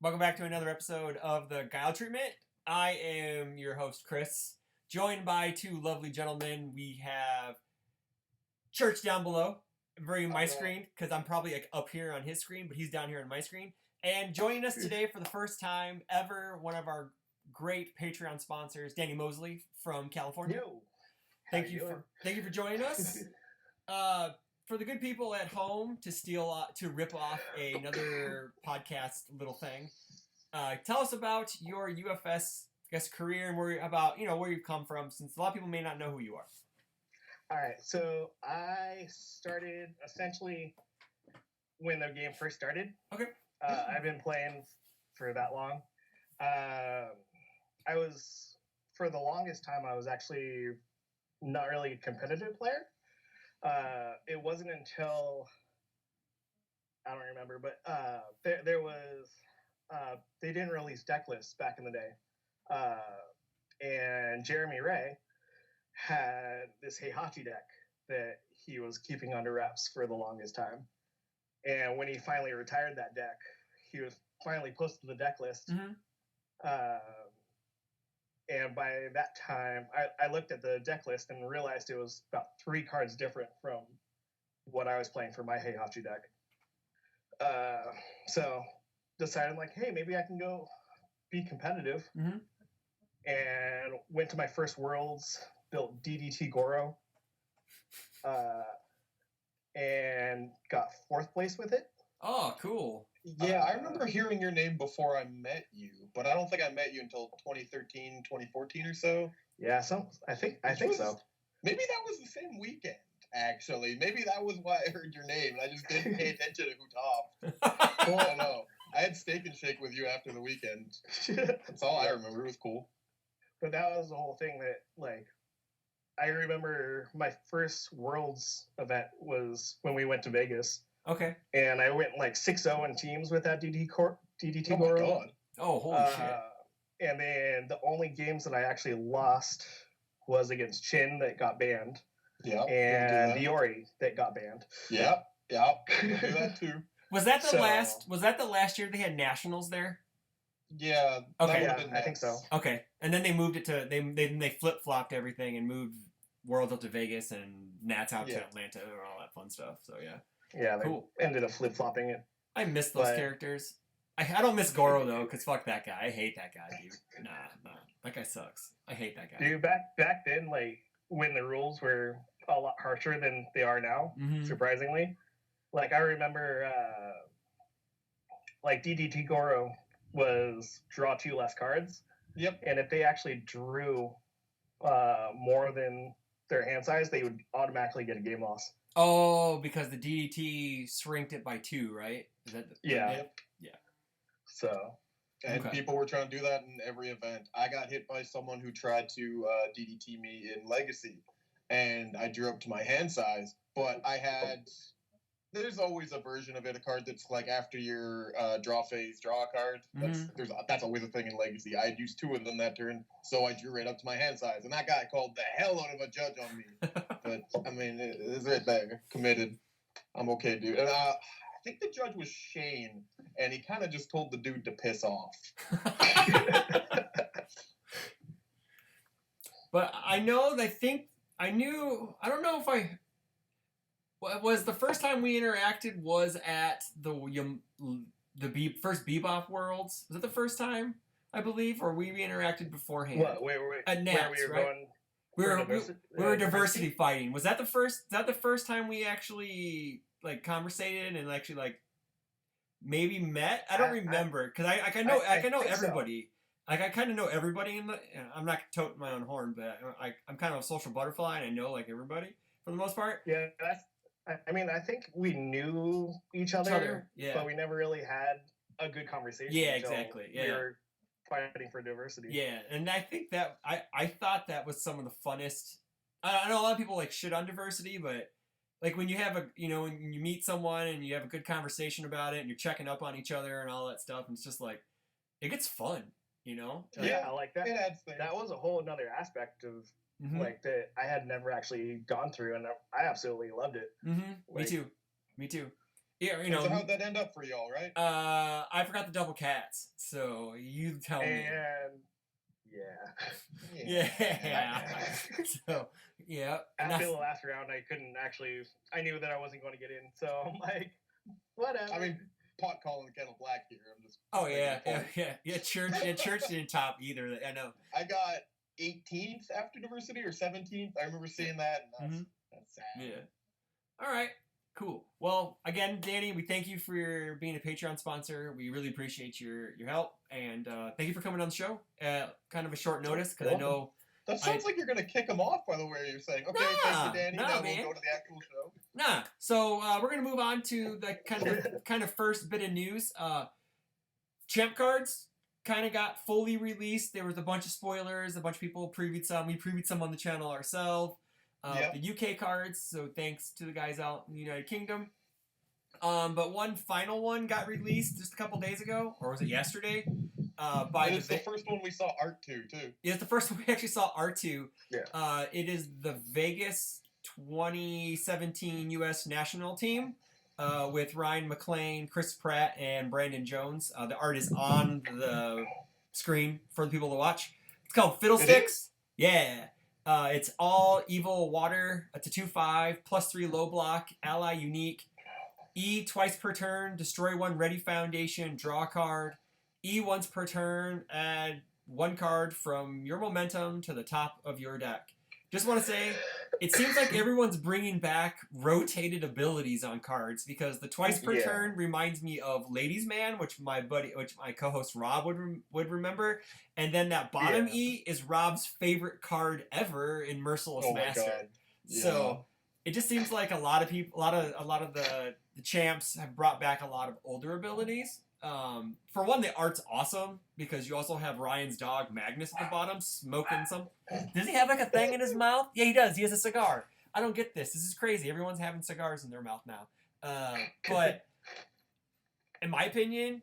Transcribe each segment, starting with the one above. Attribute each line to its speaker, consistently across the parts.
Speaker 1: Welcome back to another episode of the Guile Treatment. I am your host, Chris, joined by two lovely gentlemen. We have Church down below, very my screen, because I'm probably like up here on his screen, but he's down here on my screen. And joining us today for the first time ever, one of our great Patreon sponsors, Danny Mosley from California.
Speaker 2: Yo,
Speaker 1: thank you for joining us. For the good people at home to rip off another podcast little thing, tell us about your UFS career and where you've come from, since a lot of people may not know who you are.
Speaker 2: All right, so I started essentially when the game first started.
Speaker 1: Okay.
Speaker 2: I've been playing for that long. For the longest time, I was actually not really a competitive player. It wasn't until I don't remember, but there was they didn't release deck lists back in the day, and Jeremy Ray had this Heihachi deck that he was keeping under wraps for the longest time, and when he finally retired that deck, he was finally posted the deck list.
Speaker 1: Mm-hmm.
Speaker 2: And by that time, I looked at the deck list and realized it was about 3 cards different from what I was playing for my Heihachi deck. So decided, like, hey, maybe I can go be competitive.
Speaker 1: Mm-hmm.
Speaker 2: And went to my first Worlds, built DDT Goro, and got 4th place with it.
Speaker 1: Oh, cool.
Speaker 3: Yeah, I remember hearing your name before I met you, but I don't think I met you until 2013, 2014 or so.
Speaker 2: Yeah, I think so.
Speaker 3: Maybe that was the same weekend, actually. Maybe that was why I heard your name, and I just didn't pay attention to who topped. I don't know. I had Steak and Shake with you after the weekend. That's all I remember. It was cool.
Speaker 2: But that was the whole thing that, like, I remember my first Worlds event was when we went to Vegas.
Speaker 1: Okay.
Speaker 2: And I went like 6-0 in teams with that DDT Goro.
Speaker 3: Oh my god.
Speaker 1: Oh, holy shit.
Speaker 2: And then the only games that I actually lost was against Chin that got banned.
Speaker 3: Yeah.
Speaker 2: And Diori that got banned.
Speaker 3: Yep. Do that too.
Speaker 1: Was that the last year they had nationals there?
Speaker 3: Yeah.
Speaker 1: Okay.
Speaker 2: Yeah, I think so.
Speaker 1: Okay. And then they moved it to they flip-flopped everything and moved Worlds up to Vegas and Nats out to Atlanta and all that fun stuff. So yeah.
Speaker 2: Yeah, they
Speaker 1: cool.
Speaker 2: ended up flip-flopping it.
Speaker 1: I miss those characters. I don't miss Goro, though, because fuck that guy. I hate that guy, dude. Nah. That guy sucks. I hate that guy.
Speaker 2: Dude, back then, like, when the rules were a lot harsher than they are now, surprisingly. Like, I remember, like, DDT Goro was draw 2 less cards.
Speaker 3: Yep.
Speaker 2: And if they actually drew more than their hand size, they would automatically get a game loss.
Speaker 1: Oh, because the DDT shrinked it by 2, right? Is that
Speaker 2: Yeah. So.
Speaker 3: And people were trying to do that in every event. I got hit by someone who tried to DDT me in Legacy, and I drew up to my hand size, but I had... There's always a version of it, a card that's like after your draw phase, draw a card. That's always a thing in Legacy. I had used 2 of them that turn, so I drew right up to my hand size. And that guy called the hell out of a judge on me. But, I mean, it's right there. Committed. I'm okay, dude. And I think the judge was Shane, and he kind of just told the dude to piss off.
Speaker 1: But I know, I don't know if I... Was the first time we interacted was at the first Bebop Worlds? Was it the first time, I believe, or we interacted beforehand?
Speaker 2: What? Wait.
Speaker 1: At Nats, right? We were diversity fighting. Was that the first time we actually like conversated and actually like maybe met? I don't remember because I know everybody. So. Like I kind of know everybody in the. I'm not toting my own horn, but I'm kind of a social butterfly and I know like everybody for the most part.
Speaker 2: Yeah, I mean, I think we knew each other, but we never really had a good conversation.
Speaker 1: Yeah, exactly. Yeah.
Speaker 2: We were fighting for diversity.
Speaker 1: Yeah, and I think that I thought that was some of the funnest. I know a lot of people like shit on diversity, but like when you have when you meet someone and you have a good conversation about it and you're checking up on each other and all that stuff, and it's just like it gets fun,
Speaker 2: Yeah, like that. That was a whole another aspect of. Like that I had never actually gone through, and I absolutely loved it.
Speaker 1: Me too. Yeah,
Speaker 3: So how'd that end up for y'all, right?
Speaker 1: I forgot the double cats, so you tell me.
Speaker 2: And
Speaker 1: Yeah. So yeah. And
Speaker 2: after
Speaker 1: that's,
Speaker 2: the last round, I couldn't actually. I knew that I wasn't going to get in, so I'm like, whatever.
Speaker 3: I mean, pot calling the kettle black here. I'm just.
Speaker 1: oh
Speaker 3: making
Speaker 1: yeah,
Speaker 3: a point.
Speaker 1: yeah. Church didn't top either. I know.
Speaker 3: I got 18th after diversity or 17th. I remember seeing that, and that's sad.
Speaker 1: Yeah. All right. Cool. Well, again, Danny, we thank you for being a Patreon sponsor. We really appreciate your help, and thank you for coming on the show. Kind of a short notice because I know.
Speaker 3: That sounds like you're gonna kick him off by the way you're saying. Okay, thank you, Danny. Now we'll go to the actual show.
Speaker 1: Nah. So we're gonna move on to the kind of first bit of news. Champ cards kind of got fully released. There was a bunch of spoilers. A bunch of people previewed some. We previewed some on the channel ourselves. The UK cards, so thanks to the guys out in the United Kingdom. But one final one got released just a couple days ago, or was it yesterday?
Speaker 3: It's the first one we saw art to, too.
Speaker 1: It's the first one we actually saw art to.
Speaker 2: Yeah.
Speaker 1: It is the Vegas 2017 U.S. national team with Ryan McClain, Chris Pratt, and Brandon Jones. The art is on the screen for the people to watch. It's called Fiddlesticks. Yeah. It's all evil water. It's a 2/5 +3 low block, ally unique. E twice per turn, destroy one ready foundation, draw a card. E once per turn, add one card from your momentum to the top of your deck. Just want to say, it seems like everyone's bringing back rotated abilities on cards because the twice per turn reminds me of Ladies Man, which my co-host Rob would remember, and then that bottom E is Rob's favorite card ever in Merciless Master.
Speaker 3: God. Yeah.
Speaker 1: So it just seems like a lot of the champs have brought back a lot of older abilities. For one, the art's awesome because you also have Ryan's dog Magnus at the bottom smoking some. Does he have like a thing in his mouth? Yeah, he does. He has a cigar. I don't get this. This is crazy. Everyone's having cigars in their mouth now. But in my opinion,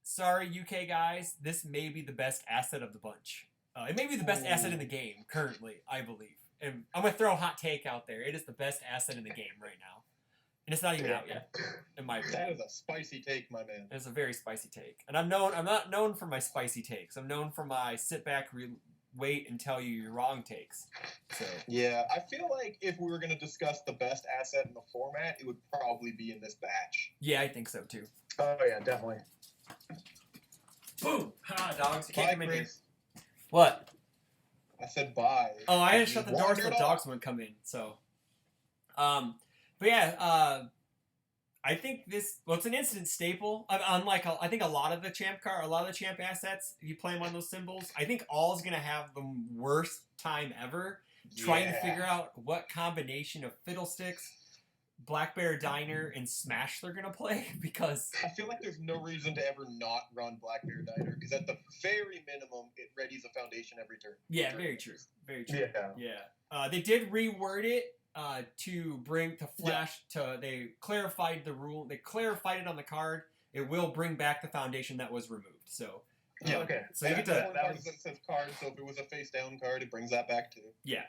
Speaker 1: sorry UK guys, this may be the best asset of the bunch. It may be the best asset in the game currently, I believe. And I'm gonna throw a hot take out there. It is the best asset in the game right now. And it's not even out yet, in my opinion.
Speaker 3: That is a spicy take, my man.
Speaker 1: It's a very spicy take. And I'm not known for my spicy takes. I'm known for my sit back, wait and tell you your wrong takes. So
Speaker 3: yeah, I feel like if we were going to discuss the best asset in the format, it would probably be in this batch.
Speaker 1: Yeah, I think so too.
Speaker 2: Oh yeah, definitely.
Speaker 1: Boom! Ha, dogs. You can't come in here.
Speaker 3: Chris.
Speaker 1: What?
Speaker 3: I said bye.
Speaker 1: Oh, I had to shut the door so the dogs wouldn't come in. So, but yeah, I think it's an instant staple. Unlike, I think a lot of the champ assets, if you play them on those symbols, I think all is going to have the worst time ever trying to figure out what combination of Fiddlesticks, Black Bear Diner, and Smash they're going to play because
Speaker 3: I feel like there's no reason to ever not run Black Bear Diner because at the very minimum, it readies a foundation every turn.
Speaker 1: Yeah, very true. Very true. Yeah. They did reword it. They clarified the rule. They clarified it on the card. It will bring back the foundation that was removed. So
Speaker 2: okay.
Speaker 1: So you get to
Speaker 3: that says card. So if it was a face down card, it brings that back too.
Speaker 1: Yeah.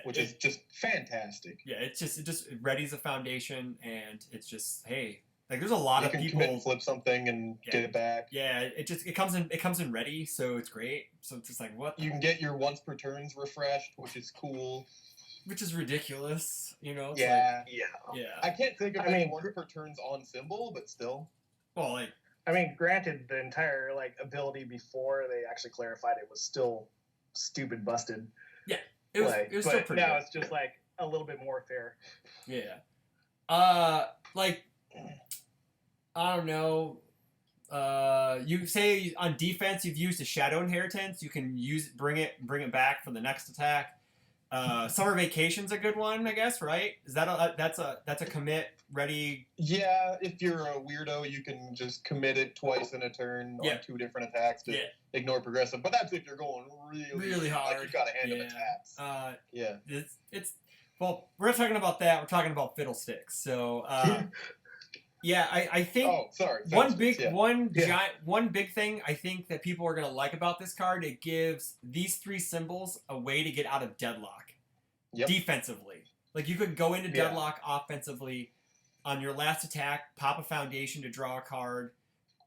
Speaker 3: Which is just fantastic.
Speaker 1: Yeah, it readies a foundation, and it's just like there's a lot of people
Speaker 3: commit and flip something and get it back.
Speaker 1: Yeah, it comes in ready, so it's great. So it's just like what
Speaker 3: you can get your once per turns refreshed, which is cool.
Speaker 1: Which is ridiculous, you know?
Speaker 3: Yeah.
Speaker 1: Yeah.
Speaker 3: I can't think of any once per turns on symbol, but still.
Speaker 1: Well, like...
Speaker 2: I mean, granted, the entire, ability before they actually clarified it was still stupid busted.
Speaker 1: Yeah. It was still pretty
Speaker 2: now
Speaker 1: good.
Speaker 2: It's just, a little bit more fair.
Speaker 1: Yeah. I don't know. You say on defense you've used a Shadow Inheritance. You can bring it back for the next attack. Summer Vacation's a good one, I guess, right? Is that that's a commit ready?
Speaker 3: Yeah, if you're a weirdo, you can just commit it twice in a turn on 2 different attacks to ignore progressive. But that's if you're going really hard. Like you've got a hand of attacks.
Speaker 1: Well, we're not talking about that. We're talking about Fiddlesticks. So, yeah, I think.
Speaker 3: Oh, sorry.
Speaker 1: One big thing I think that people are gonna like about this card. It gives these 3 symbols a way to get out of deadlock defensively. Like you could go into deadlock offensively. on your last attack, pop a foundation to draw a card.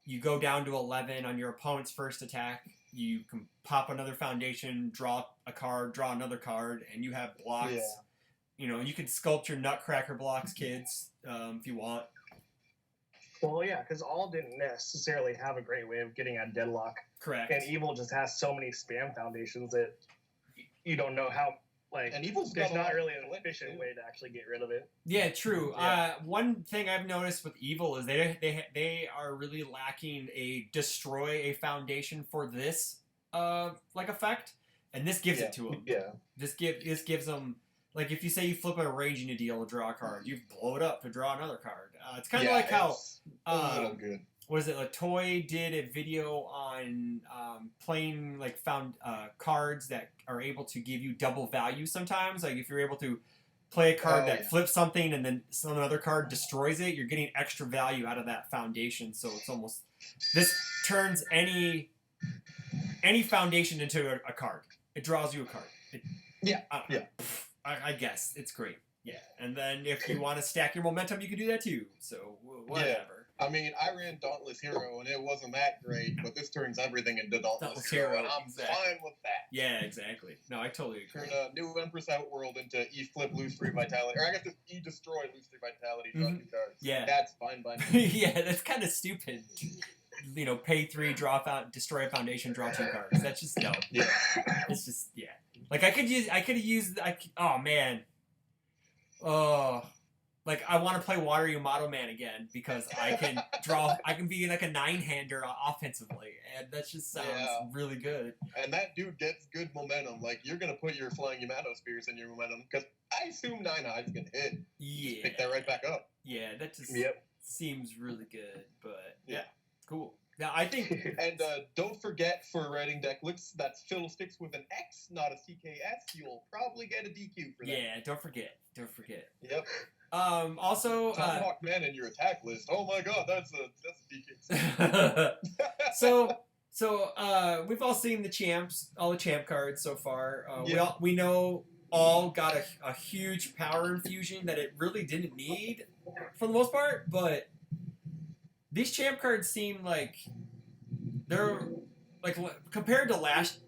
Speaker 1: You go down to 11 on your opponent's first attack. You can pop another foundation, draw a card, draw another card, and you have blocks.
Speaker 3: Yeah.
Speaker 1: You know, you can sculpt your Nutcracker blocks, kids, if you want.
Speaker 2: Well, yeah, because all didn't necessarily have a great way of getting at deadlock.
Speaker 1: Correct.
Speaker 2: And Evil just has so many spam foundations that you don't know how. Like,
Speaker 3: And Evil's
Speaker 2: there's
Speaker 3: got a lot
Speaker 2: not really
Speaker 3: of
Speaker 2: an
Speaker 3: flip,
Speaker 2: efficient
Speaker 3: too.
Speaker 2: way to actually get rid of it.
Speaker 1: Yeah, true.
Speaker 3: Yeah.
Speaker 1: One thing I've noticed with Evil is they are really lacking a destroy a foundation for this like effect, and this gives it to them.
Speaker 3: Yeah.
Speaker 1: This gives them, like, if you say you flip a raging a deal to draw a card, you blow it up to draw another card. It's kind of like how
Speaker 3: it's a little good.
Speaker 1: what is it? Latoy did a video on playing like cards that are able to give you double value sometimes. Like if you're able to play a card that flips something and then some other card destroys it, you're getting extra value out of that foundation. So it's almost, this turns any foundation into a card. It draws you a card. I guess it's great. Yeah, and then if you want to stack your momentum, you can do that too. So whatever.
Speaker 3: Yeah. I mean, I ran Dauntless Hero, and it wasn't that great, but this turns everything into Dauntless Hero, and I'm fine with that.
Speaker 1: Yeah, exactly. No, I totally agree.
Speaker 3: Turn a new Empress Outworld into E-Flip, lose 3 Vitality, or I guess it's E-Destroy, lose 3 Vitality, draw 2 cards.
Speaker 1: Yeah.
Speaker 3: That's fine by me.
Speaker 1: Yeah, that's kind of stupid. You know, pay 3, destroy a foundation, draw 2 cards. That's just dumb.
Speaker 3: Yeah.
Speaker 1: It's just, yeah. Like, oh, man. Oh, like, I want to play Water Yamato Man again because I can be like a 9-hander offensively, and that just sounds really good.
Speaker 3: And that dude gets good momentum. Like, you're going to put your Flying Yamato Spears in your momentum, because I assume 9 hives can hit.
Speaker 1: Yeah.
Speaker 3: Just pick that right back up.
Speaker 1: Yeah, that just seems really good, but
Speaker 3: yeah.
Speaker 1: Cool. Now, I think...
Speaker 3: And don't forget, for writing deck lists, that's Fiddlesticks with an X, not a CKS. You'll probably get a DQ for that.
Speaker 1: Yeah, don't forget.
Speaker 3: Yep.
Speaker 1: Also...
Speaker 3: Tomahawk Man in your attack list. Oh my god, that's a DQ.
Speaker 1: So we've all seen all the champ cards so far. We know all got a huge power infusion that it really didn't need for the most part, but these champ cards seem like they're like, compared to last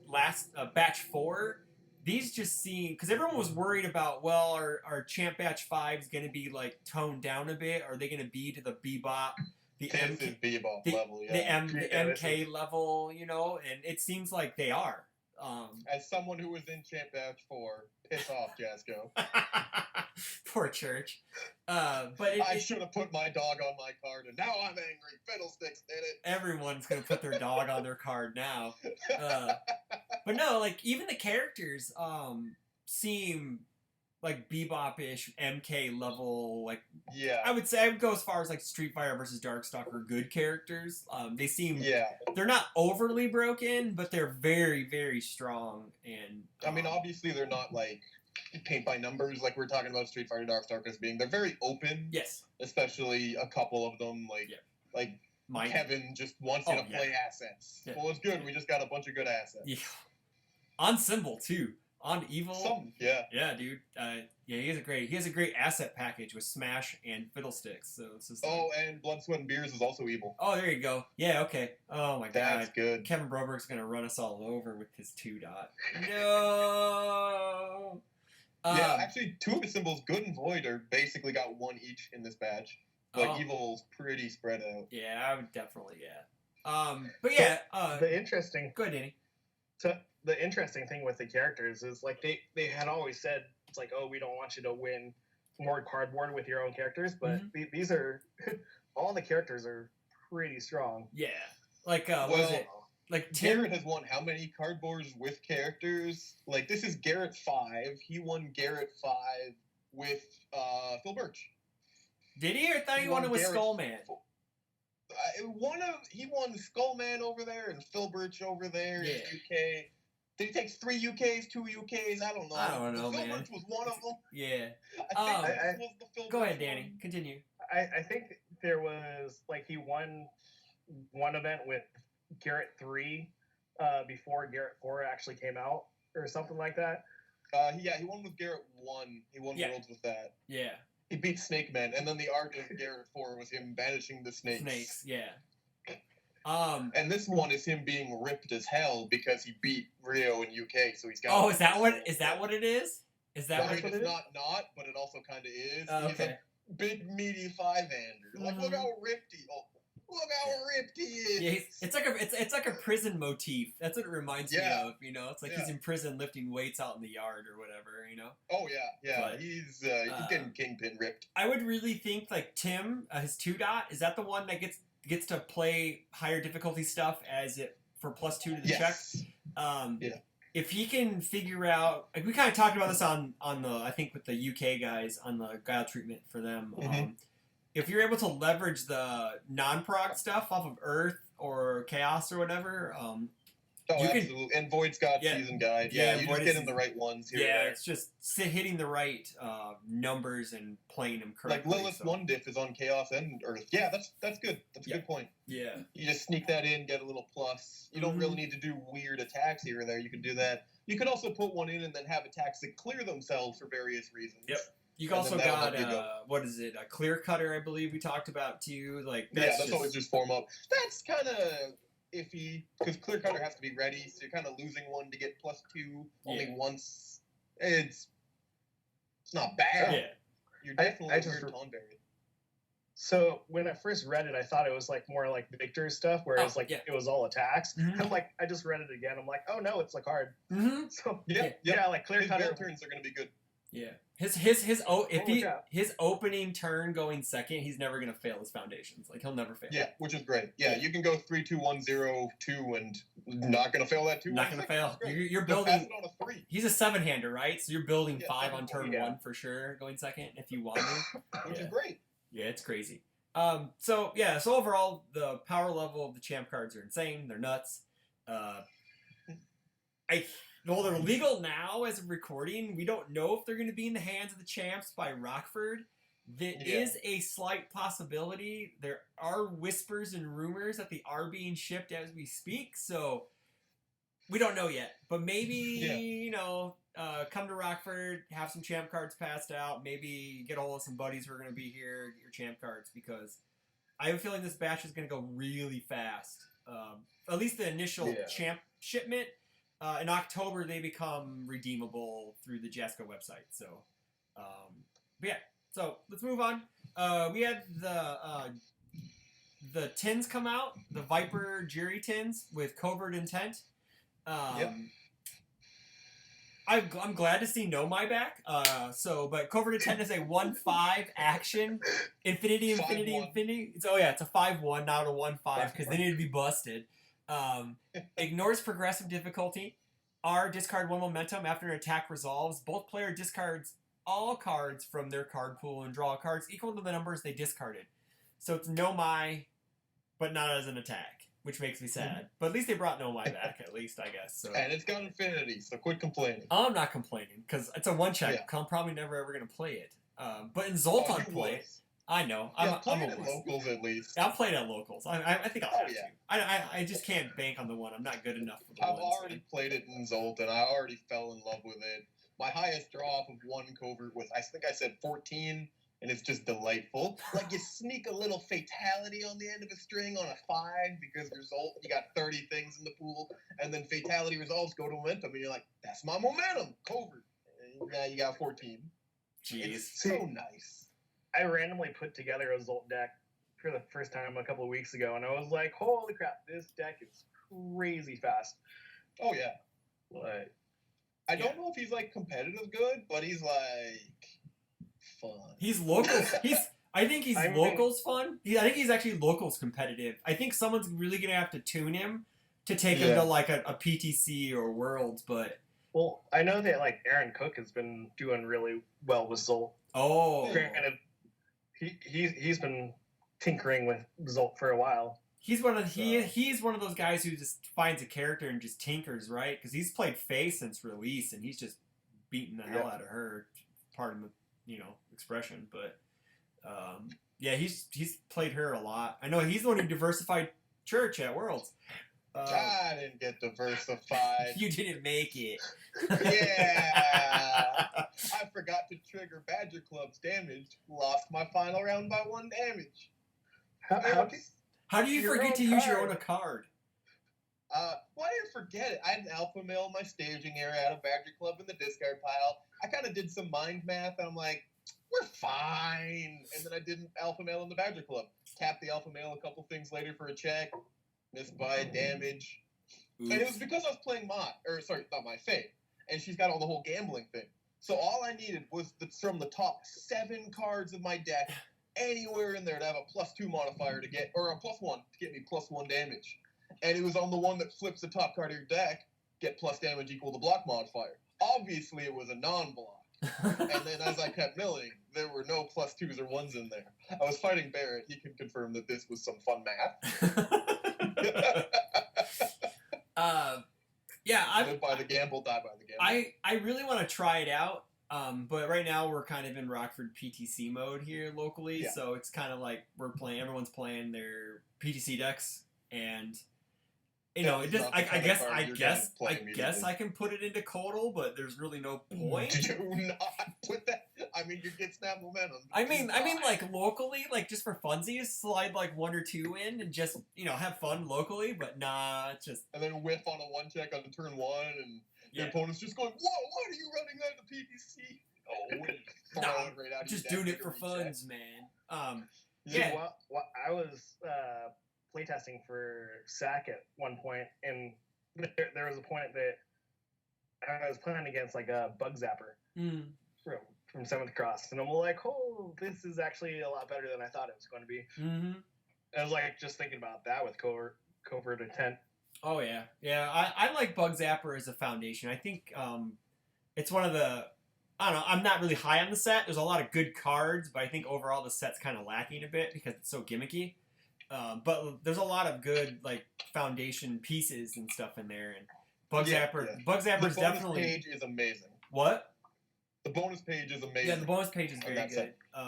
Speaker 1: batch 4, these just seem, because everyone was worried about, well, our champ batch 5 is going to be like toned down a bit. Are they going to be to the Bebop, the
Speaker 3: level, yeah.
Speaker 1: the MK level, you know? And it seems like they are.
Speaker 3: As someone who was in champ batch 4, piss off, Jasko.
Speaker 1: Poor Church. But
Speaker 3: I should have put my dog on my card, and now I'm angry. Fiddlesticks did it.
Speaker 1: Everyone's gonna put their dog on their card now. But no, like, even the characters seem like Bebop-ish, MK level. Like,
Speaker 3: yeah,
Speaker 1: I would go as far as like Street Fighter versus Darkstalker good characters. They seem they're not overly broken, but they're very, very strong. And
Speaker 3: I mean, obviously they're not like paint by numbers like we're talking about Street Fighter Darkstalkers being. They're very open.
Speaker 1: Yes.
Speaker 3: Especially a couple of them, like
Speaker 1: Mike.
Speaker 3: Kevin just wants you to play assets.
Speaker 1: Yeah.
Speaker 3: Well, it's good. We just got a bunch of good assets.
Speaker 1: Yeah. On Symbol too. On Evil. Yeah, dude. He has a great asset package with Smash and Fiddlesticks. So it's just
Speaker 3: and Blood, Sweat, and Beers is also evil.
Speaker 1: Oh, there you go. Yeah, okay. Oh my god.
Speaker 3: That's good.
Speaker 1: Kevin Broberg's gonna run us all over with his 2-dot. No.
Speaker 3: Yeah, actually, 2 of his symbols, Good and Void, are basically got 1 each in this batch. But Evil's pretty spread out.
Speaker 1: Yeah, I would definitely, but yeah.
Speaker 2: The interesting...
Speaker 1: Go ahead, Danny.
Speaker 2: So the interesting thing with the characters is, like, they had always said, it's like, oh, we don't want you to win more cardboard with your own characters, but these are... all the characters are pretty strong.
Speaker 1: Yeah. Like, what was it? Like,
Speaker 3: Garrett has won how many cardboards with characters? Like, this is Garrett 5. He won Garrett 5 with Phil Birch.
Speaker 1: Did he? Or thought he won it with Skullman?
Speaker 3: He won Skullman over there and Phil Birch over there in UK. Did he take 3 UKs, 2 UKs? I don't know.
Speaker 1: Phil
Speaker 3: Birch was one of them.
Speaker 1: Yeah.
Speaker 3: I think this was the Phil
Speaker 1: Go
Speaker 3: Birch
Speaker 1: ahead, Danny.
Speaker 3: one.
Speaker 1: Continue.
Speaker 2: I think there was, like, he won one event with Garrett 3 before Garrett 4 actually came out or something like that.
Speaker 3: He won with Garrett 1. He won Worlds with that.
Speaker 1: Yeah.
Speaker 3: He beat Snake Man, and then the arc of Garrett 4 was him banishing the snakes.
Speaker 1: Snakes, yeah.
Speaker 3: And this one is him being ripped as hell because he beat Rio in UK, so he's got.
Speaker 1: Oh, is that what it is? Is that what
Speaker 3: it is? Not, but it also kind of is.
Speaker 1: Okay.
Speaker 3: He's a big meaty 5-hander. Like, look how ripped he. Oh, look how ripped he is.
Speaker 1: Yeah, it's like a prison motif. That's what it reminds me of. You know, it's like he's in prison lifting weights out in the yard or whatever. You know.
Speaker 3: Oh yeah. But, he's getting kingpin ripped.
Speaker 1: I would really think like Tim, his 2-dot, is that the one that gets to play higher difficulty stuff as it for +2 to the check?
Speaker 3: Yeah.
Speaker 1: If he can figure out, like we kind of talked about this on the, I think with the UK guys on the Guile treatment for them. If you're able to leverage the non-proc stuff off of Earth or Chaos or whatever,
Speaker 3: absolutely. And Void's got Season Guide. Yeah, you just get in the right ones here.
Speaker 1: Yeah, it's just hitting the right numbers and playing them correctly.
Speaker 3: Like Lilith 1 diff is on Chaos and Earth. Yeah, that's good. That's a good point.
Speaker 1: Yeah.
Speaker 3: You just sneak that in, get a little plus. You don't really need to do weird attacks here or there. You can do that. You could also put one in and then have attacks that clear themselves for various reasons.
Speaker 1: Yep. You also got what is it? A Clear Cutter, I believe we talked about too. Like
Speaker 3: that's always just form up. That's kind of iffy because Clear Cutter has to be ready, so you're kind of losing one to get +2 only once. It's not bad.
Speaker 1: Yeah,
Speaker 3: you're definitely weird Tonberry.
Speaker 2: So when I first read it, I thought it was like more like Victor's stuff, where it was all attacks. I'm like, I just read it again. I'm like, oh no, it's a card. So like Clear Cutter
Speaker 3: turns are going to be good.
Speaker 1: Yeah, his opening turn going second, he's never gonna fail his foundations. Like he'll never fail.
Speaker 3: Yeah, which is great. Yeah, you can go 3-2-1-0-2 and not gonna fail that too.
Speaker 1: Not gonna fail. You're building. On a 3. He's a 7-hander, right? So you're building 5 on turn 1 for sure, going second if you want to.
Speaker 3: Which is great.
Speaker 1: Yeah, it's crazy. So overall the power level of the champ cards are insane. They're nuts. Well, they're legal now as of recording. We don't know if they're going to be in the hands of the champs by Rockford. There is a slight possibility. There are whispers and rumors that they are being shipped as we speak. So we don't know yet. But maybe, come to Rockford, have some champ cards passed out. Maybe get a hold of some buddies who are going to be here, get your champ cards. Because I have a feeling this batch is going to go really fast. At least the initial champ shipment. In October, they become redeemable through the Jasco website. So, so let's move on. We had the tins come out, the Viper Jury tins with Covert Intent. I'm glad to see Nomai back. But Covert Intent is a 1/5 action. Infinity. It's a 5/1, not a 1/5, because they need to be busted. Ignores progressive difficulty. R, discard 1 momentum after an attack resolves. Both player discards all cards from their card pool and draw cards equal to the numbers they discarded. So it's Nomai, but not as an attack, which makes me sad. But at least they brought Nomai back, at least, I guess. So.
Speaker 3: And it's got Infinity, so quit complaining.
Speaker 1: I'm not complaining, because it's a 1-check. I'm probably never ever going to play it. But in Zoltan play... I know. I'm
Speaker 3: at locals at least.
Speaker 1: I'll play it at locals. I think I'll have to. I just can't bank on the one. I'm not good enough for the
Speaker 3: I've already played it in Zoltan. I already fell in love with it. My highest draw off of 1 covert was, I think I said 14, and it's just delightful. Like, you sneak a little fatality on the end of a string on a 5 because you got 30 things in the pool, and then fatality resolves go to momentum, and you're like, that's my momentum, covert. And now you got 14.
Speaker 1: Jeez.
Speaker 3: It's so nice.
Speaker 2: I randomly put together a Zolt deck for the first time a couple of weeks ago, and I was like, holy crap, this deck is crazy fast.
Speaker 3: Oh, yeah.
Speaker 2: Like,
Speaker 3: I don't know if he's, like, competitive good, but he's, like, fun.
Speaker 1: He's locals. I think he's locals fun. I think he's actually locals competitive. I think someone's really going to have to tune him to take him to, like, a PTC or Worlds, but...
Speaker 2: Well, I know that, like, Aaron Cook has been doing really well with Zolt.
Speaker 1: Oh.
Speaker 2: Granted, he's been tinkering with Zolt for a while.
Speaker 1: He's one of those guys who just finds a character and just tinkers, right? Because he's played Faye since release, and he's just beating the hell out of her. Pardon the expression, but he's played her a lot. I know he's the one who diversified Church at Worlds.
Speaker 3: I didn't get diversified.
Speaker 1: You didn't make it.
Speaker 3: Yeah. I forgot to trigger Badger Club's damage. Lost my final round by 1 damage.
Speaker 1: How do you
Speaker 2: Your
Speaker 1: forget
Speaker 2: own
Speaker 1: to use your
Speaker 2: card.
Speaker 1: own card?
Speaker 3: Why did I forget it? I had an alpha male in my staging area out of Badger Club in the discard pile. I kind of did some mind math, and I'm like, we're fine. And then I did an alpha male in the Badger Club. Tapped the alpha male a couple things later for a check. Missed by damage.
Speaker 1: Oops.
Speaker 3: And it was because I was playing not my Faye. And she's got all the whole gambling thing. So all I needed was from the top 7 cards of my deck, anywhere in there to have a +2 modifier to get, or a +1 to get me +1 damage. And it was on the one that flips the top card of your deck, get plus damage equal the block modifier. Obviously, it was a non-block. And then as I kept milling, there were no +2s or 1s in there. I was fighting Barrett. He can confirm that this was some fun math.
Speaker 1: Yeah,
Speaker 3: Live by the gamble, die by the gamble.
Speaker 1: I really want to try it out, but right now we're kind of in Rockford PTC mode here locally,
Speaker 3: Yeah.
Speaker 1: so it's kind of like everyone's playing their PTC decks, and you know, it
Speaker 3: It's
Speaker 1: just
Speaker 3: not the
Speaker 1: I
Speaker 3: kind of
Speaker 1: guess
Speaker 3: card
Speaker 1: I
Speaker 3: you're
Speaker 1: guess
Speaker 3: gonna play
Speaker 1: I guess
Speaker 3: immediately.
Speaker 1: I can put it into Codal, but there's really no point.
Speaker 3: Do not put that. I mean, you get snap momentum.
Speaker 1: I mean, like locally, like just for funsies, slide like 1 or 2 in and just have fun locally. But nah, it's just
Speaker 3: And then whiff on a 1 check on turn 1, and
Speaker 1: yeah,
Speaker 3: your opponent's just going, "Whoa, why are you running that to PTC?" Oh, throw
Speaker 1: Nah,
Speaker 3: it right out of
Speaker 1: just
Speaker 3: your
Speaker 1: doing
Speaker 3: deck
Speaker 1: it for
Speaker 3: like a recheck.
Speaker 1: funs, man.
Speaker 2: See,
Speaker 1: Yeah.
Speaker 2: I was playtesting for SAC at one point, and there was a point that I was playing against like a Bug Zapper
Speaker 1: Mm.
Speaker 2: from 7th Cross, and I'm like, oh, this is actually a lot better than I thought it was going to be.
Speaker 1: Mm-hmm.
Speaker 2: I was like just thinking about that with covert intent.
Speaker 1: Oh yeah, yeah. I like Bug Zapper as a foundation. I think it's one of the. I don't know. I'm not really high on the set. There's a lot of good cards, but I think overall the set's kind of lacking a bit because it's so gimmicky. But there's a lot of good like foundation pieces and stuff in there. And Bug Zapper
Speaker 3: The
Speaker 1: is
Speaker 3: bonus
Speaker 1: definitely
Speaker 3: page is amazing.
Speaker 1: what?
Speaker 3: The bonus page is amazing.
Speaker 1: Yeah, the bonus page is
Speaker 3: on
Speaker 1: very
Speaker 3: that
Speaker 1: good.
Speaker 3: set.
Speaker 1: But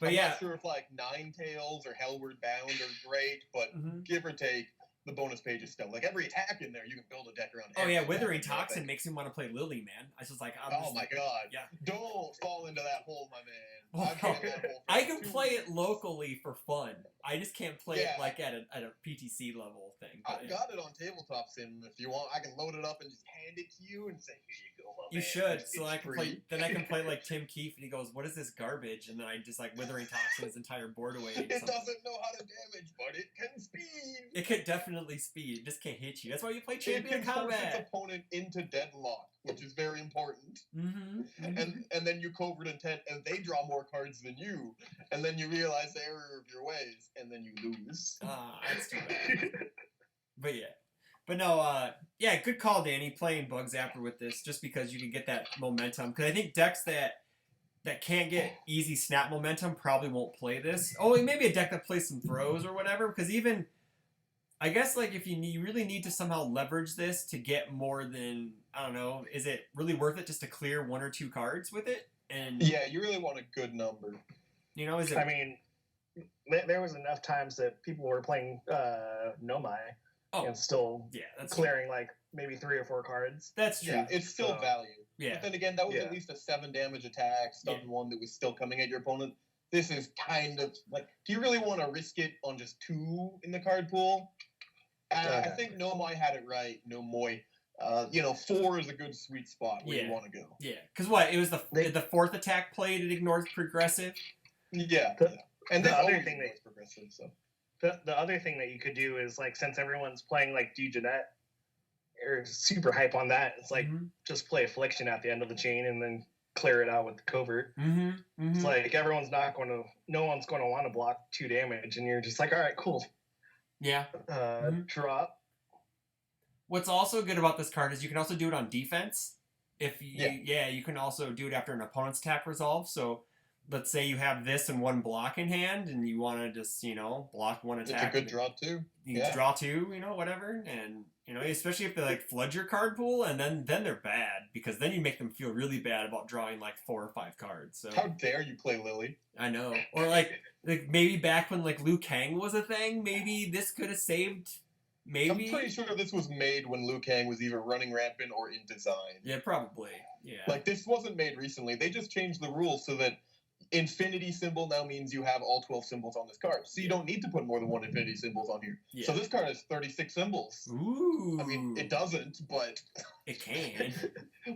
Speaker 3: I'm
Speaker 1: yeah,
Speaker 3: not sure if like Nine Tails or Hellward Bound are great, but
Speaker 1: Mhm.
Speaker 3: give or take, the bonus page is still like every attack in there. You can build a deck around.
Speaker 1: Oh
Speaker 3: every
Speaker 1: yeah,
Speaker 3: attack
Speaker 1: Withering
Speaker 3: in there, I
Speaker 1: Toxin
Speaker 3: think.
Speaker 1: makes him want to play Lily, man. I was just like,
Speaker 3: Oh my god!
Speaker 1: Yeah.
Speaker 3: Don't fall into that hole, my man.
Speaker 1: Oh,
Speaker 3: I've been in that hole for
Speaker 1: I
Speaker 3: like
Speaker 1: can
Speaker 3: 2
Speaker 1: play it
Speaker 3: weeks.
Speaker 1: locally for fun. I just can't play it
Speaker 3: Yeah.
Speaker 1: like at a PTC level thing. But,
Speaker 3: I've got it on Tabletop Sim. If you want, I can load it up and just hand it to you and say, "Here you go, my
Speaker 1: You
Speaker 3: man.
Speaker 1: should,
Speaker 3: It's
Speaker 1: so I can
Speaker 3: free."
Speaker 1: play. Then I can play like Tim Keefe, and he goes, "What is this garbage?" And then I just like Withering Toxin his entire board away. or
Speaker 3: It
Speaker 1: something.
Speaker 3: doesn't know how to damage, but it can speed.
Speaker 1: It could definitely speed. It just can't hit you. That's why you play
Speaker 3: It
Speaker 1: Champion
Speaker 3: can force its
Speaker 1: Combat.
Speaker 3: opponent into deadlock, which is very important.
Speaker 1: Mm-hmm.
Speaker 3: And then you covert intent, and they draw more cards than you, and then you realize the error of your ways, and then you lose.
Speaker 1: That's too bad. But yeah. But no, yeah, good call, Danny, playing Bug Zapper with this, just because you can get that momentum. Because I think decks that can't get easy snap momentum probably won't play this. Oh, maybe a deck that plays some throws or whatever, because even, I guess, like, if you really need to somehow leverage this to get more than, I don't know, is it really worth it just to clear 1 or 2 cards with it? And
Speaker 3: Yeah, you really want a good number.
Speaker 1: is it?
Speaker 2: I mean, there was enough times that people were playing Nomai and still
Speaker 1: yeah, that's
Speaker 2: clearing like maybe 3 or 4 cards.
Speaker 1: That's true.
Speaker 3: Yeah, it's still
Speaker 2: So,
Speaker 3: value.
Speaker 1: Yeah.
Speaker 3: But then again, that was
Speaker 2: Yeah.
Speaker 3: at least a 7 damage attack, stun one that was still coming at your opponent. This is kind of like, do you really want to risk it on just 2 in the card pool? I
Speaker 2: Okay.
Speaker 3: think Nomoi had it right. Nomoi. 4 is a good sweet spot where you want to go.
Speaker 1: Yeah, because what? It was the 4th attack played, it ignores progressive.
Speaker 3: Yeah. And
Speaker 2: the
Speaker 3: then
Speaker 2: other
Speaker 3: always
Speaker 2: thing
Speaker 3: ignores progressive. So
Speaker 2: The other thing that you could do is like, since everyone's playing like DJanet or super hype on that, it's like just play Affliction at the end of the chain and then clear it out with the covert. It's like no one's going to want to block 2 damage, and you're just like, all right, cool.
Speaker 1: Yeah.
Speaker 2: Drop.
Speaker 1: What's also good about this card is you can also do it on defense. If you can also do it after an opponent's attack resolve. So let's say you have this and 1 block in hand, and you want to just block 1 attack.
Speaker 3: it's a good draw too.
Speaker 1: You can draw 2, whatever, and especially if they like flood your card pool, and then they're bad because then you make them feel really bad about drawing like 4 or 5 cards. So
Speaker 3: how dare you play Lily?
Speaker 1: I know, or like maybe back when like Liu Kang was a thing, maybe this could have saved maybe.
Speaker 3: I'm pretty sure this was made when Liu Kang was either running rampant or in design.
Speaker 1: Yeah, probably. Yeah.
Speaker 3: Like, this wasn't made recently. They just changed the rules so that infinity symbol now means you have all 12 symbols on this card. So you don't need to put more than one infinity symbols on here.
Speaker 1: Yeah.
Speaker 3: So this card has 36 symbols.
Speaker 1: Ooh.
Speaker 3: I mean, it doesn't, but
Speaker 1: It can.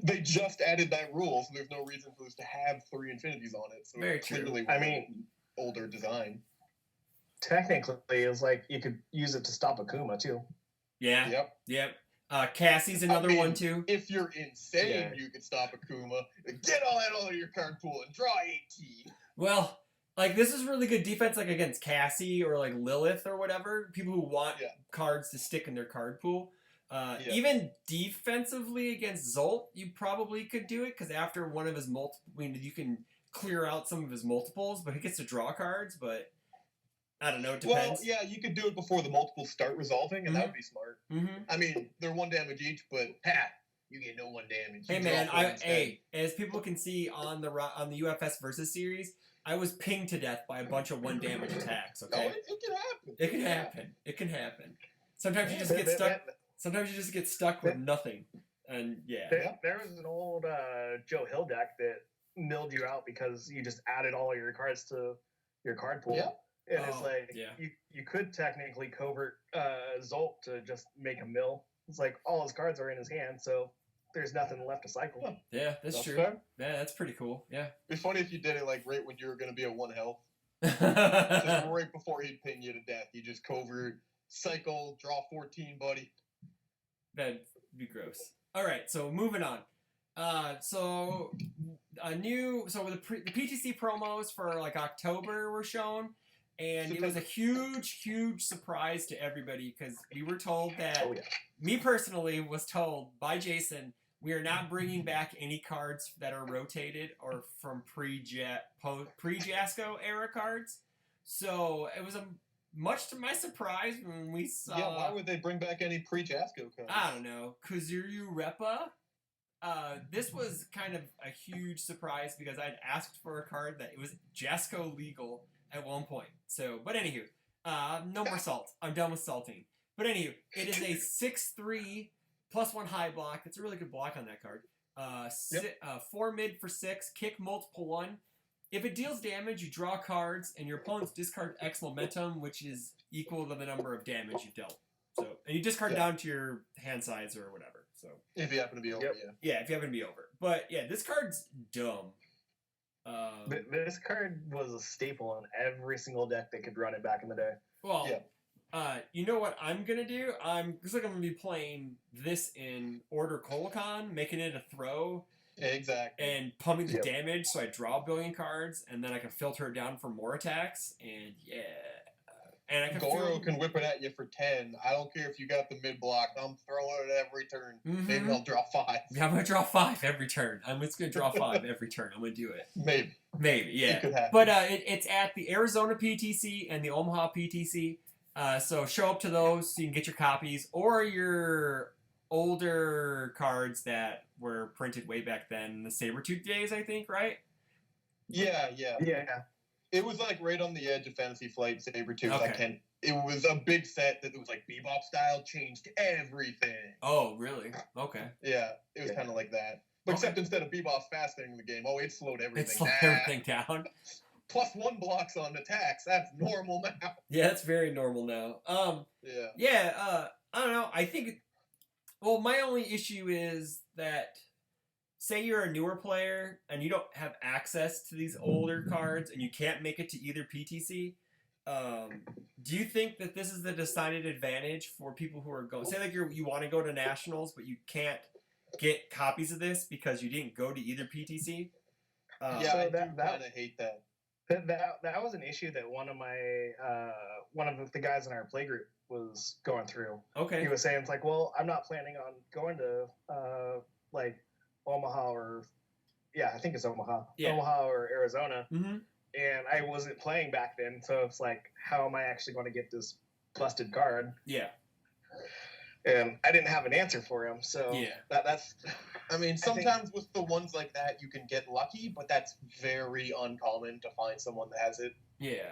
Speaker 3: they just added that rule, so there's no reason for this to have 3 infinities on it. So
Speaker 1: Very
Speaker 3: it
Speaker 1: true.
Speaker 3: clearly
Speaker 2: I
Speaker 3: was
Speaker 2: mean,
Speaker 3: an older design.
Speaker 2: technically, it's like you could use it to stop Akuma too.
Speaker 1: Yeah. Yep. Cassie's another one too.
Speaker 3: If you're insane,
Speaker 2: Yeah.
Speaker 3: you could stop Akuma. Get all that out of your card pool and draw 18.
Speaker 1: Well, like this is really good defense, like against Cassie or like Lilith or whatever. People who want cards to stick in their card pool. Even defensively against Zolt, you probably could do it because after one of his you can clear out some of his multiples, but he gets to draw cards. But I don't know. It depends.
Speaker 3: Well, yeah, you could do it before the multiples start resolving, and that would be smart.
Speaker 1: Mm-hmm.
Speaker 3: I mean, they're 1 damage each, but you get no 1 damage.
Speaker 1: Hey man, as people can see on the UFS versus series, I was pinged to death by a bunch of 1 damage attacks. Okay,
Speaker 3: it can happen.
Speaker 1: It can happen. It can happen. Sometimes you just get stuck. Sometimes you just get stuck with nothing, and
Speaker 2: There was an old Joe Hill deck that milled you out because you just added all your cards to your card pool.
Speaker 3: Yeah.
Speaker 2: And it's like you could technically covert Zolt to just make a mill. It's like all his cards are in his hand, so there's nothing left to cycle.
Speaker 1: Yeah, that's true.
Speaker 3: Fair.
Speaker 1: Yeah, that's pretty cool. Yeah.
Speaker 3: It'd be funny if you did it like right when you were going to be at 1 health. Just right before he'd pin you to death. You just covert, cycle, draw 14, buddy.
Speaker 1: That'd be gross. All right, so moving on. So the PTC promos for like October were shown, and it was a huge surprise to everybody because we were told that. Me personally was told by Jason, we are not bringing back any cards that are rotated or from pre-Jasco era cards. So it was much to my surprise when we saw.
Speaker 3: Yeah, why would they bring back any pre-Jasco cards?
Speaker 1: I don't know. Kuzuryu Repa. This was kind of a huge surprise because I'd asked for a card that it was Jasco legal at one point. So, but anywho, no more salt. I'm done with salting. But anywho, it is a 6/3 +1 high block. It's a really good block on that card. 4 mid for 6, kick multiple 1. If it deals damage, you draw cards, and your opponents discard X momentum, which is equal to the number of damage you've dealt. So, and you discard down to your hand size or whatever. So,
Speaker 3: if you happen to be over,
Speaker 1: yeah, if you happen to be over. But yeah, this card's dumb.
Speaker 2: This card was a staple in every single deck that could run it back in the day.
Speaker 1: Well, you know what I'm gonna do? Looks like I'm gonna be playing this in Order Kolokon, making it a throw.
Speaker 3: Exactly.
Speaker 1: And pumping the damage, so I draw a billion cards, and then I can filter it down for more attacks, and and I can
Speaker 3: Goro can whip it at you for 10. I don't care if you got the mid block. I'm throwing it every turn. Maybe I'll draw 5.
Speaker 1: Yeah, I'm gonna draw 5 every turn. I'm just gonna draw 5 every turn. I'm gonna do it. Maybe, yeah.
Speaker 3: It could happen.
Speaker 1: But it's at the Arizona PTC and the Omaha PTC. So show up to those so you can get your copies or your older cards that were printed way back then, the Sabretooth days, I think, right?
Speaker 3: Yeah. It was like right on the edge of Fantasy Flight Sabretooth. Okay. It was a big set that was like Bebop style, changed everything.
Speaker 1: Oh, really? Okay.
Speaker 3: Yeah, it was kind of like that. But except instead of Bebop fastening the game, it slowed everything down.
Speaker 1: Everything down.
Speaker 3: +1 blocks on attacks. That's normal now.
Speaker 1: Yeah, it's very normal now. I don't know. I think. Well, my only issue is that, say you're a newer player and you don't have access to these older cards and you can't make it to either PTC. Do you think that this is the decided advantage for people who are going? Say like you want to go to nationals, but you can't get copies of this because you didn't go to either PTC.
Speaker 3: I kind of hate that.
Speaker 2: That was an issue that one of the guys in our play group was going through.
Speaker 1: Okay.
Speaker 2: He was saying, it's like, well, I'm not planning on going to like Omaha or I think it's Omaha. Yeah. Omaha or Arizona.
Speaker 1: Mm-hmm.
Speaker 2: And I wasn't playing back then, so it's like, how am I actually going to get this busted card?
Speaker 1: Yeah.
Speaker 2: and I didn't have an answer for him. So
Speaker 1: Yeah.
Speaker 2: that's.
Speaker 3: I mean, sometimes with the ones like that, you can get lucky, but that's very uncommon to find someone that has it.
Speaker 1: Yeah.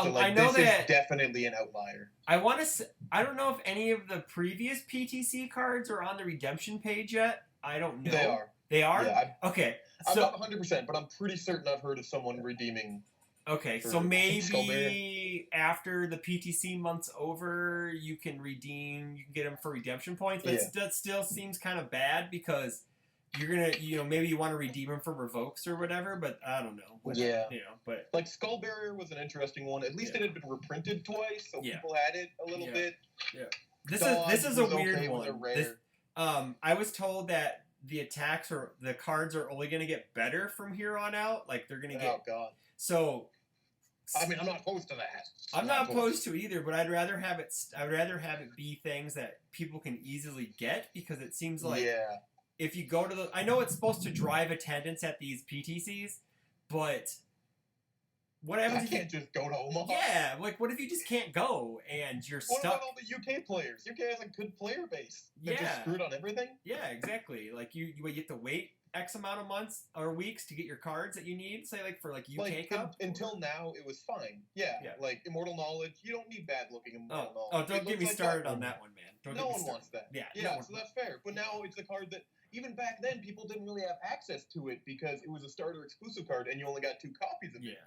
Speaker 3: So, like,
Speaker 1: I know
Speaker 3: this
Speaker 1: that
Speaker 3: is definitely an outlier.
Speaker 1: I want to. I don't know if any of the previous PTC cards are on the redemption page yet. I don't know.
Speaker 3: They are.
Speaker 1: They are.
Speaker 3: Yeah,
Speaker 1: Okay.
Speaker 3: I'm
Speaker 1: So
Speaker 3: not 100%, but I'm pretty certain I've heard of someone redeeming.
Speaker 1: okay.
Speaker 3: for
Speaker 1: So maybe
Speaker 3: Skullbearer.
Speaker 1: after the PTC month's over, you can redeem. You can get them for redemption points. But
Speaker 3: Yeah.
Speaker 1: that still seems kind of bad because you're gonna, maybe you want to redeem them for revokes or whatever. But I don't know.
Speaker 3: Yeah.
Speaker 1: But
Speaker 3: Like, Skullbearer was an interesting one. At least it had been reprinted twice, so
Speaker 1: Yeah.
Speaker 3: people had it a little
Speaker 1: Yeah.
Speaker 3: bit.
Speaker 1: this
Speaker 3: Dodge
Speaker 1: is a
Speaker 3: was
Speaker 1: weird
Speaker 3: okay, was a
Speaker 1: one.
Speaker 3: rare.
Speaker 1: I was told that the attacks or the cards are only gonna get better from here on out. Like they're gonna get
Speaker 3: Oh, God.
Speaker 1: so.
Speaker 3: I mean, I'm not opposed to that.
Speaker 1: I'm not opposed to either, but I'd rather have it. I'd rather have it be things that people can easily get because it seems like
Speaker 3: Yeah.
Speaker 1: if you go to the, I know it's supposed to drive attendance at these PTCs, but what happens
Speaker 3: I
Speaker 1: if you
Speaker 3: can't just go to Omaha.
Speaker 1: yeah, like what if you just can't go and you're
Speaker 3: What
Speaker 1: stuck?
Speaker 3: about all the UK players? UK has a good player base. They're
Speaker 1: Yeah.
Speaker 3: just screwed on everything.
Speaker 1: Yeah, exactly. Like you have to wait X amount of months or weeks to get your cards that you need. Say like for like UK
Speaker 3: Like,
Speaker 1: Cup.
Speaker 3: until now, it was fine. Yeah,
Speaker 1: Yeah.
Speaker 3: like Immortal Knowledge, you don't need bad looking Immortal
Speaker 1: Oh,
Speaker 3: Knowledge.
Speaker 1: don't
Speaker 3: It
Speaker 1: get me
Speaker 3: looks like
Speaker 1: started
Speaker 3: that.
Speaker 1: on that one, man. Don't
Speaker 3: No
Speaker 1: get me
Speaker 3: one
Speaker 1: started.
Speaker 3: wants that.
Speaker 1: Yeah,
Speaker 3: Yeah,
Speaker 1: no
Speaker 3: so that's fair. But now it's a card that even back then people didn't really have access to it because it was a starter exclusive card and you only got 2 copies of
Speaker 1: yeah.
Speaker 3: it.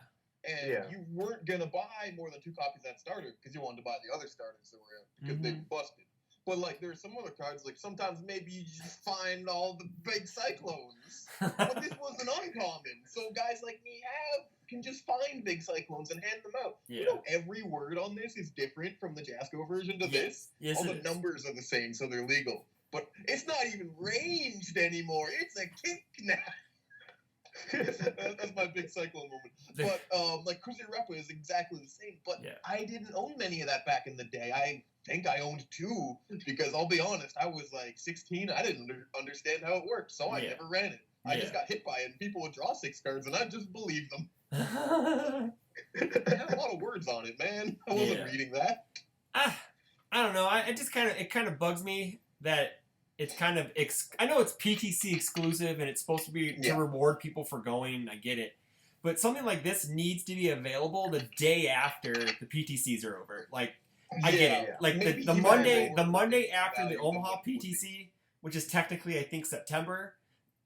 Speaker 3: And
Speaker 2: Yeah.
Speaker 3: you weren't gonna buy more than 2 copies of that starter because you wanted to buy the other starters that were out because they busted. But like there's some other cards, like sometimes maybe you just find all the big cyclones. But this was an uncommon. So guys like me can just find big cyclones and hand them out.
Speaker 1: Yeah.
Speaker 3: You know, every word on this is different from the Jasco version to this.
Speaker 1: Yes,
Speaker 3: All
Speaker 1: it
Speaker 3: the
Speaker 1: is.
Speaker 3: numbers are the same, so they're legal. But it's not even ranged anymore. It's a kick now. That's my big cyclone moment. But like Cruiser Repa is exactly the same. But
Speaker 1: Yeah.
Speaker 3: I didn't own many of that back in the day. I think I owned 2 because I'll be honest, I was like 16. I didn't understand how it worked, so I
Speaker 1: Yeah.
Speaker 3: never ran it. I
Speaker 1: Yeah.
Speaker 3: just got hit by it, and people would draw 6 cards, and I just believed them. It had a lot of words on it, man. I wasn't
Speaker 1: Yeah.
Speaker 3: reading that.
Speaker 1: I don't know. It kind of bugs me that it's kind of I know it's PTC exclusive and it's supposed to be to
Speaker 3: Yeah.
Speaker 1: reward people for going. I get it, but something like this needs to be available the day after the PTCs are over. Like I get
Speaker 3: Yeah.
Speaker 1: it. Like
Speaker 3: Maybe
Speaker 1: the
Speaker 3: even
Speaker 1: Monday,
Speaker 3: lower
Speaker 1: Monday after the
Speaker 3: value than
Speaker 1: Omaha
Speaker 3: what it would be.
Speaker 1: PTC, which is technically I think September.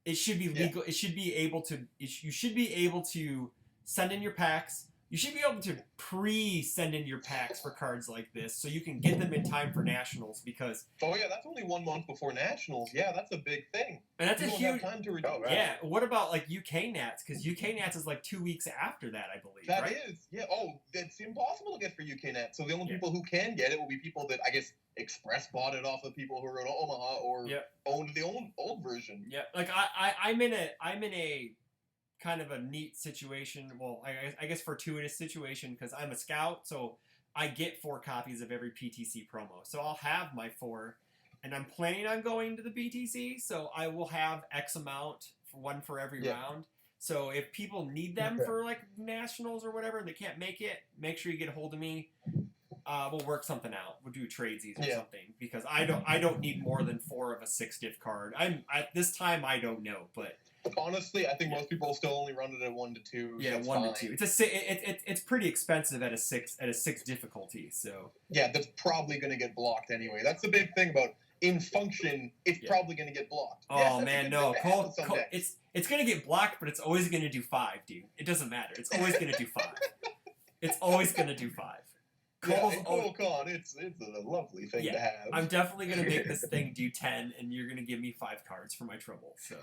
Speaker 1: It should be
Speaker 3: Yeah.
Speaker 1: legal. It should be able to. You should be able to send in your packs. You should be able to pre-send in your packs for cards like this, so you can get them in time for nationals. Because
Speaker 3: Oh yeah, that's only 1 month before nationals. Yeah, that's a big thing.
Speaker 1: and that's
Speaker 3: You
Speaker 1: a
Speaker 3: don't
Speaker 1: huge.
Speaker 3: have time to redeem.
Speaker 2: Oh, right.
Speaker 1: Yeah. What about like UK Nats? Because UK Nats is like 2 weeks after that, I believe.
Speaker 3: That
Speaker 1: right?
Speaker 3: is, yeah. Oh, it's impossible to get for UK Net. So the only
Speaker 1: Yeah.
Speaker 3: people who can get it will be people that I guess Express bought it off of people who are in Omaha or
Speaker 1: Yep.
Speaker 3: owned the old version.
Speaker 1: Yeah. Like I'm in a kind of a neat situation. Well, I guess fortuitous situation because I'm a scout, so I get 4 copies of every PTC promo. So I'll have my 4, and I'm planning on going to the PTC, so I will have X amount, one for every
Speaker 3: Yeah.
Speaker 1: round. So if people need them
Speaker 2: Okay.
Speaker 1: for like nationals or whatever, and they can't make it, make sure you get a hold of me. We'll work something out. We'll do tradesies or
Speaker 3: Yeah.
Speaker 1: something because I don't need more than 4 of a 6 diff card. At this time I don't know, but
Speaker 3: Honestly, I think
Speaker 1: Yeah.
Speaker 3: most people still only run it at 1 to 2.
Speaker 1: yeah,
Speaker 3: so it's
Speaker 1: 1
Speaker 3: fine.
Speaker 1: to 2. It's pretty expensive at a 6 difficulty. So
Speaker 3: Yeah, that's probably going to get blocked anyway. That's the big thing about in function. It's
Speaker 1: Yeah.
Speaker 3: probably going to get blocked.
Speaker 1: oh
Speaker 3: Yes, that's a
Speaker 1: man,
Speaker 3: good
Speaker 1: no,
Speaker 3: thing to have with some decks.
Speaker 1: it's gonna get blocked, but it's always gonna do 5, dude. It doesn't matter. It's always gonna do 5. It's always gonna do 5.
Speaker 3: Yeah,
Speaker 1: Cole's
Speaker 3: in
Speaker 1: al-
Speaker 3: Con, it's a lovely thing
Speaker 1: Yeah,
Speaker 3: to have.
Speaker 1: I'm definitely gonna make this thing do 10, and you're gonna give me 5 cards for my trouble. So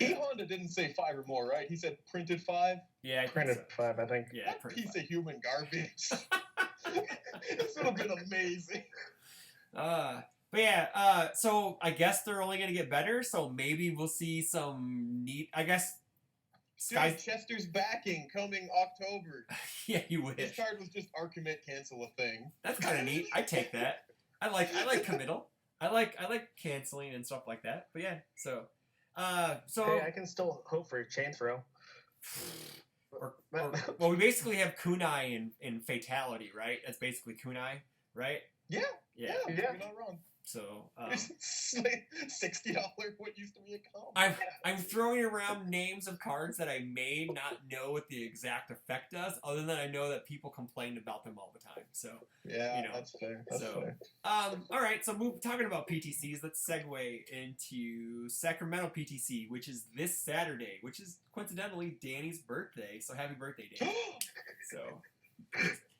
Speaker 3: E
Speaker 1: yeah,
Speaker 3: Honda didn't say 5 or more, right? He said printed 5.
Speaker 1: yeah, I think
Speaker 2: Printed
Speaker 1: so.
Speaker 2: 5, I think.
Speaker 1: Yeah,
Speaker 3: That
Speaker 1: pretty
Speaker 3: piece
Speaker 1: much.
Speaker 3: of human garbage. This would have been amazing.
Speaker 1: But yeah, so I guess they're only gonna get better. So maybe we'll see some neat. I guess.
Speaker 3: Dude,
Speaker 1: Skies.
Speaker 3: Chester's backing coming October.
Speaker 1: Yeah, you
Speaker 3: This
Speaker 1: wish.
Speaker 3: card was just Arcommit cancel a thing.
Speaker 1: That's kind of neat. I take that. I like committal. I like canceling and stuff like that. But yeah, so
Speaker 2: Hey, I can still hope for a chain throw.
Speaker 1: well, we basically have kunai in fatality, right? That's basically kunai, right?
Speaker 3: Yeah,
Speaker 1: Yeah.
Speaker 3: you're not wrong.
Speaker 1: So
Speaker 3: It's like $60 what used to be a comp.
Speaker 1: I'm throwing around names of cards that I may not know what the exact effect does, other than I know that people complain about them all the time. So
Speaker 3: Yeah,
Speaker 1: you know,
Speaker 3: that's fair. That's fair.
Speaker 1: all right. So talking about PTCs, let's segue into Sacramento PTC, which is this Saturday, which is coincidentally Danny's birthday. So happy birthday, Danny! So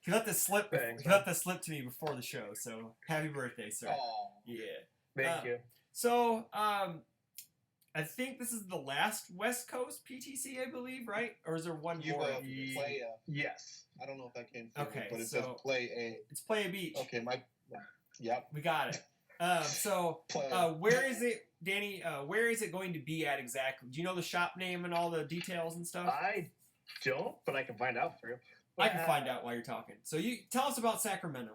Speaker 1: he let this slip.
Speaker 2: Thanks,
Speaker 1: He let this slip to me before the show. So happy birthday, sir!
Speaker 3: Aw.
Speaker 1: Yeah.
Speaker 2: Thank you.
Speaker 1: So I think this is the last West Coast PTC, I believe, right? Or is there one
Speaker 3: You
Speaker 1: more?
Speaker 3: play
Speaker 2: Yes.
Speaker 3: I don't know if that came through,
Speaker 1: Okay,
Speaker 3: but it
Speaker 1: so-
Speaker 3: says play a.
Speaker 1: It's Playa Beach.
Speaker 3: Okay, yep.
Speaker 1: We got it. So
Speaker 3: Play.
Speaker 1: where is it, Danny? Where is it going to be at exactly? Do you know the shop name and all the details and stuff?
Speaker 2: I don't, but I can find out for you.
Speaker 1: I can find out while you're talking. So you tell us about Sacramento.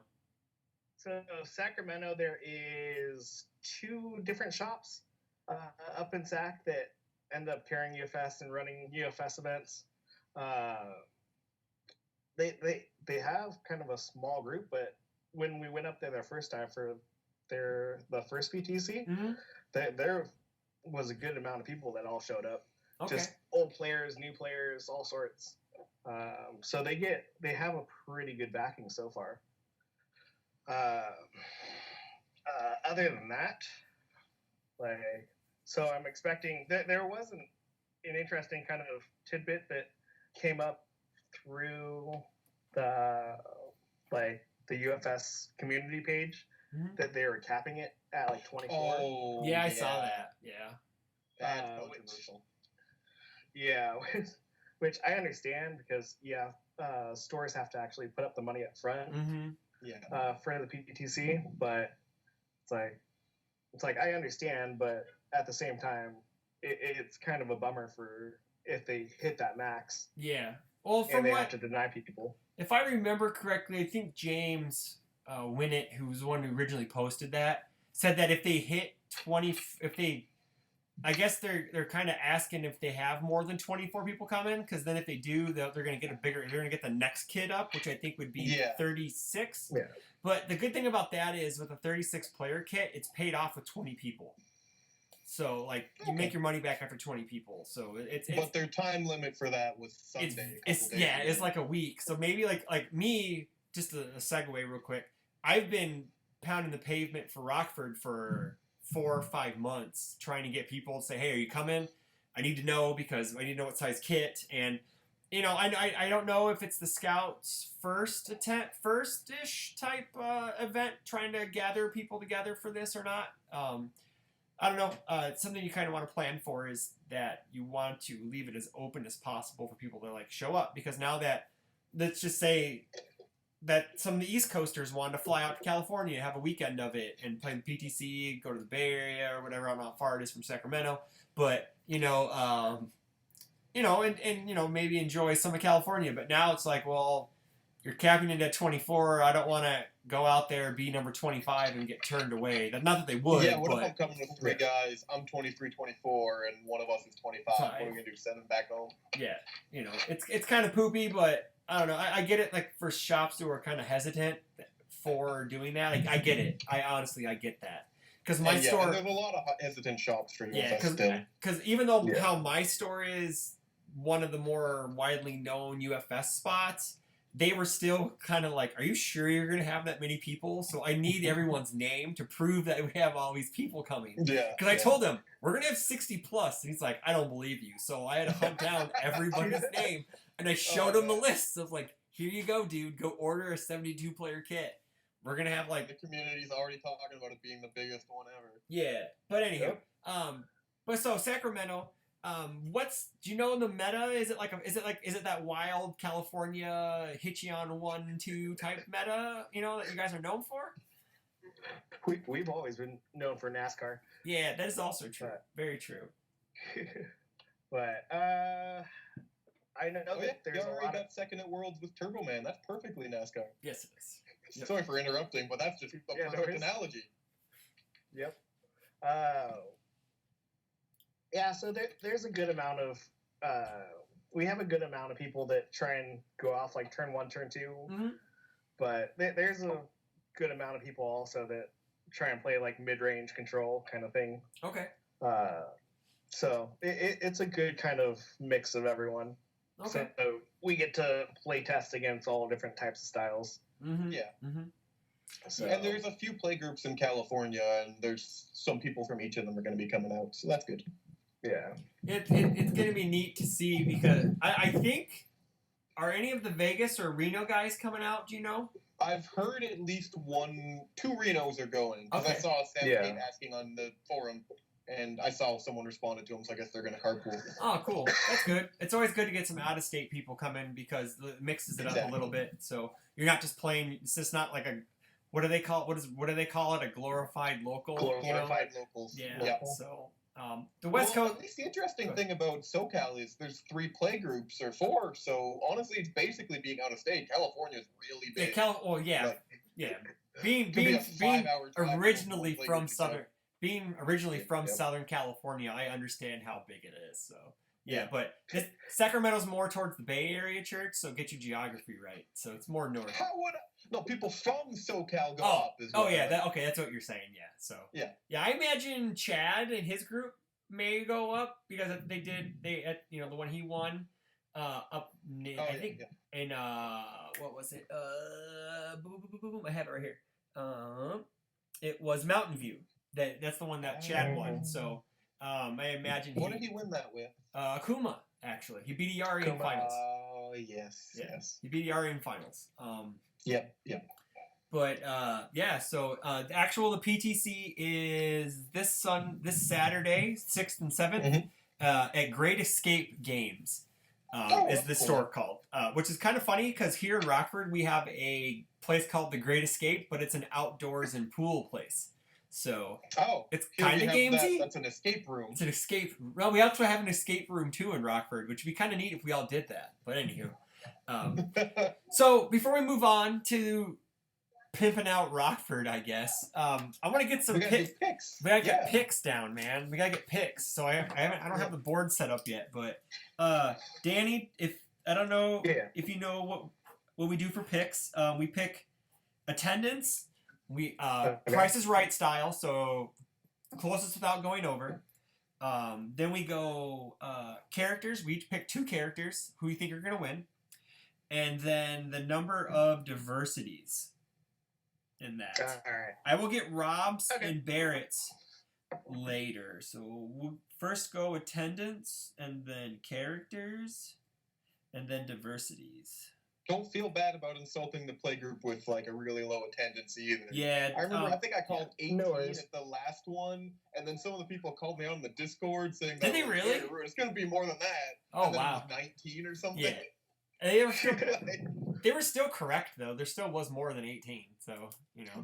Speaker 2: So Sacramento, there is 2 different shops up in Sac that end up carrying UFS and running UFS events. They have kind of a small group, but when we went up there the first time for the first PTC,
Speaker 1: Mm-hmm.
Speaker 2: there was a good amount of people that all showed up.
Speaker 1: Okay.
Speaker 2: Just old players, new players, all sorts. So they have a pretty good backing so far. Other than that, so I'm expecting there was an interesting kind of tidbit that came up through the UFS community page
Speaker 1: Mhm.
Speaker 2: that they were capping it at like 24.
Speaker 3: Oh,
Speaker 1: Yeah, I saw that. Yeah.
Speaker 3: That's controversial.
Speaker 2: Yeah, which I understand because stores have to actually put up the money up front
Speaker 1: Mm-hmm.
Speaker 3: Yeah.
Speaker 2: for the PTC, but it's like I understand, but at the same time, it's kind of a bummer for if they hit that max
Speaker 1: Yeah. Well,
Speaker 2: and
Speaker 1: from
Speaker 2: they
Speaker 1: what
Speaker 2: have to deny people.
Speaker 1: if I remember correctly, I think James Winnett, who was the one who originally posted that, said that if they hit 20, I guess they're kind of asking if they have more than 24 people come in, because then if they do, they're going to get they're going to get the next kid up, which I think would be 36.
Speaker 2: Yeah.
Speaker 1: But the good thing about that is with a 36 player kit, it's paid off with 20 people. So like you make your money back after 20 people. So it's
Speaker 3: But their time limit for that was Sunday.
Speaker 1: it's like a week. So maybe like me, just a segue real quick. I've been pounding the pavement for Rockford for 4 or 5 months trying to get people to say, hey, are you coming? I need to know because I need to know what size kit. And, you know, I don't know if it's the Scouts' first-ish type event trying to gather people together for this or not. I don't know. It's something you kind of want to plan for is that you want to leave it as open as possible for people to like show up because now that, let's just say that some of the East Coasters wanted to fly out to California, have a weekend of it, and play the PTC, go to the Bay Area or whatever. I don't know how far it is from Sacramento, but and maybe enjoy some of California. But now it's like, well, you're capping it at 24. I don't want to go out there, be number 25, and get turned away. Not that they would.
Speaker 3: Yeah, what
Speaker 1: but,
Speaker 3: if I'm coming with 3 guys? I'm 23, 24, and one of us is 25. What are we gonna do? Send them back home?
Speaker 1: Yeah, it's kind of poopy, but I don't know. I get it. Like for shops who are kind of hesitant for doing that, like, I get it. I get that because my store.
Speaker 3: And there's a lot of hesitant shops for
Speaker 1: because even though how my store is one of the more widely known UFS spots, they were still kind of like, are you sure you're going to have that many people? So I need everyone's name to prove that we have all these people coming.
Speaker 3: Yeah.
Speaker 1: Because I told him, we're going to have 60 plus. And he's like, I don't believe you. So I had to hunt down everybody's name. And I showed him the list of like, here you go, dude. Go order a 72 player kit. We're going to have like...
Speaker 3: The community's already talking about it being the biggest one ever.
Speaker 1: Yeah. But anywho. But so Sacramento... do you know the meta? Is it that wild California Hitchy on 1-2 type meta, that you guys are known for?
Speaker 2: We've always been known for NASCAR.
Speaker 1: Yeah, that is also true. Very true.
Speaker 2: But I know that there's
Speaker 3: already got second at Worlds with Turbo Man. That's perfectly NASCAR.
Speaker 1: Yes, it is. Yep.
Speaker 3: Sorry for interrupting, but that's just a perfect analogy.
Speaker 2: Yep. Yeah, so there's a good amount of we have a good amount of people that try and go off like turn 1, turn 2, but there's a good amount of people also that try and play like mid-range control kind of thing.
Speaker 1: Okay.
Speaker 2: So it's a good kind of mix of everyone.
Speaker 1: Okay.
Speaker 2: So we get to play test against all different types of styles.
Speaker 1: Mm-hmm.
Speaker 3: Yeah.
Speaker 1: Mm-hmm.
Speaker 2: So,
Speaker 3: And there's a few play groups in California, and there's some people from each of them are going to be coming out, so that's good.
Speaker 2: yeah.
Speaker 1: It's going to be neat to see because I think, are any of the Vegas or Reno guys coming out, do you know?
Speaker 3: I've heard at least two Renos are going, because I
Speaker 1: Okay.
Speaker 3: saw Sam Kate asking on the forum, and I saw someone responded to him, so I guess they're going to carpool.
Speaker 1: Oh, cool. That's good. It's always good to get some out-of-state people come in because it mixes it up a little bit. So you're not just playing. It's just not like a. What do they call? What do they call it? A glorified local.
Speaker 3: Glorified locals.
Speaker 1: Yeah. So the West Coast.
Speaker 3: At least the interesting thing about SoCal is there's 3 play groups or 4. So honestly, it's basically being out of state. California's really big.
Speaker 1: Yeah. Being originally from Southern. Being originally from Southern California, I understand how big it is. So yeah, but Sacramento's more towards the Bay Area church, so get your geography right. So it's more north.
Speaker 3: No, people from SoCal go up.
Speaker 1: That's what you're saying. Yeah. So
Speaker 3: yeah.
Speaker 1: I imagine Chad and his group may go up because they the one he won up. I think and what was it? I have it right here. It was Mountain View. That's the one that Chad won. So I imagine
Speaker 3: what did he win that with?
Speaker 1: Kuma, actually. He beat Yari in finals.
Speaker 3: Oh, yes.
Speaker 1: He beat Yari in finals.
Speaker 3: Yep.
Speaker 1: But so the PTC is this Saturday, 6th and 7th, at Great Escape Games. Is the store called, which is kind of funny because here in Rockford we have a place called the Great Escape, but it's an outdoors and pool place. So it's kind of gamesy.
Speaker 3: That's an escape room.
Speaker 1: It's an escape. Well, we also have an escape room too in Rockford, which would be kind of neat if we all did that. But anywho, so before we move on to pimping out Rockford, I guess I want to get some
Speaker 3: picks.
Speaker 1: We gotta get picks down, man. We gotta get picks. So I don't have the board set up yet, but Danny, I don't know if you know what we do for picks. We pick attendance. We Price is Right style, so closest without going over. Then we go characters. We each pick 2 characters who we think are going to win, and then the number of diversities in that.
Speaker 2: All right.
Speaker 1: I will get Rob's and Barrett's later. So we'll first go attendance, and then characters, and then diversities.
Speaker 3: Don't feel bad about insulting the play group with like a really low attendance either.
Speaker 1: Yeah,
Speaker 3: I remember. I think I called 18
Speaker 2: at
Speaker 3: the last one, and then some of the people called me on the Discord saying,
Speaker 1: "Did they really?
Speaker 3: It's going to be more than that."
Speaker 1: Oh
Speaker 3: and then
Speaker 1: wow,
Speaker 3: it was 19 or something.
Speaker 1: Yeah, they were still correct though. There still was more than 18, so you know.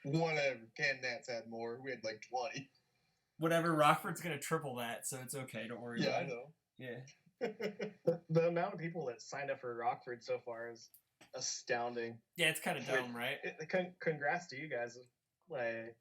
Speaker 3: Whatever. Can Nats had more? We had like 20.
Speaker 1: Whatever. Rockford's gonna triple that, so it's okay. Don't worry.
Speaker 3: Yeah,
Speaker 1: about
Speaker 3: I know.
Speaker 1: Yeah.
Speaker 2: The amount of people that signed up for Rockford so far is astounding.
Speaker 1: Yeah, it's kind of dumb, right?
Speaker 2: Congrats to you guys. Like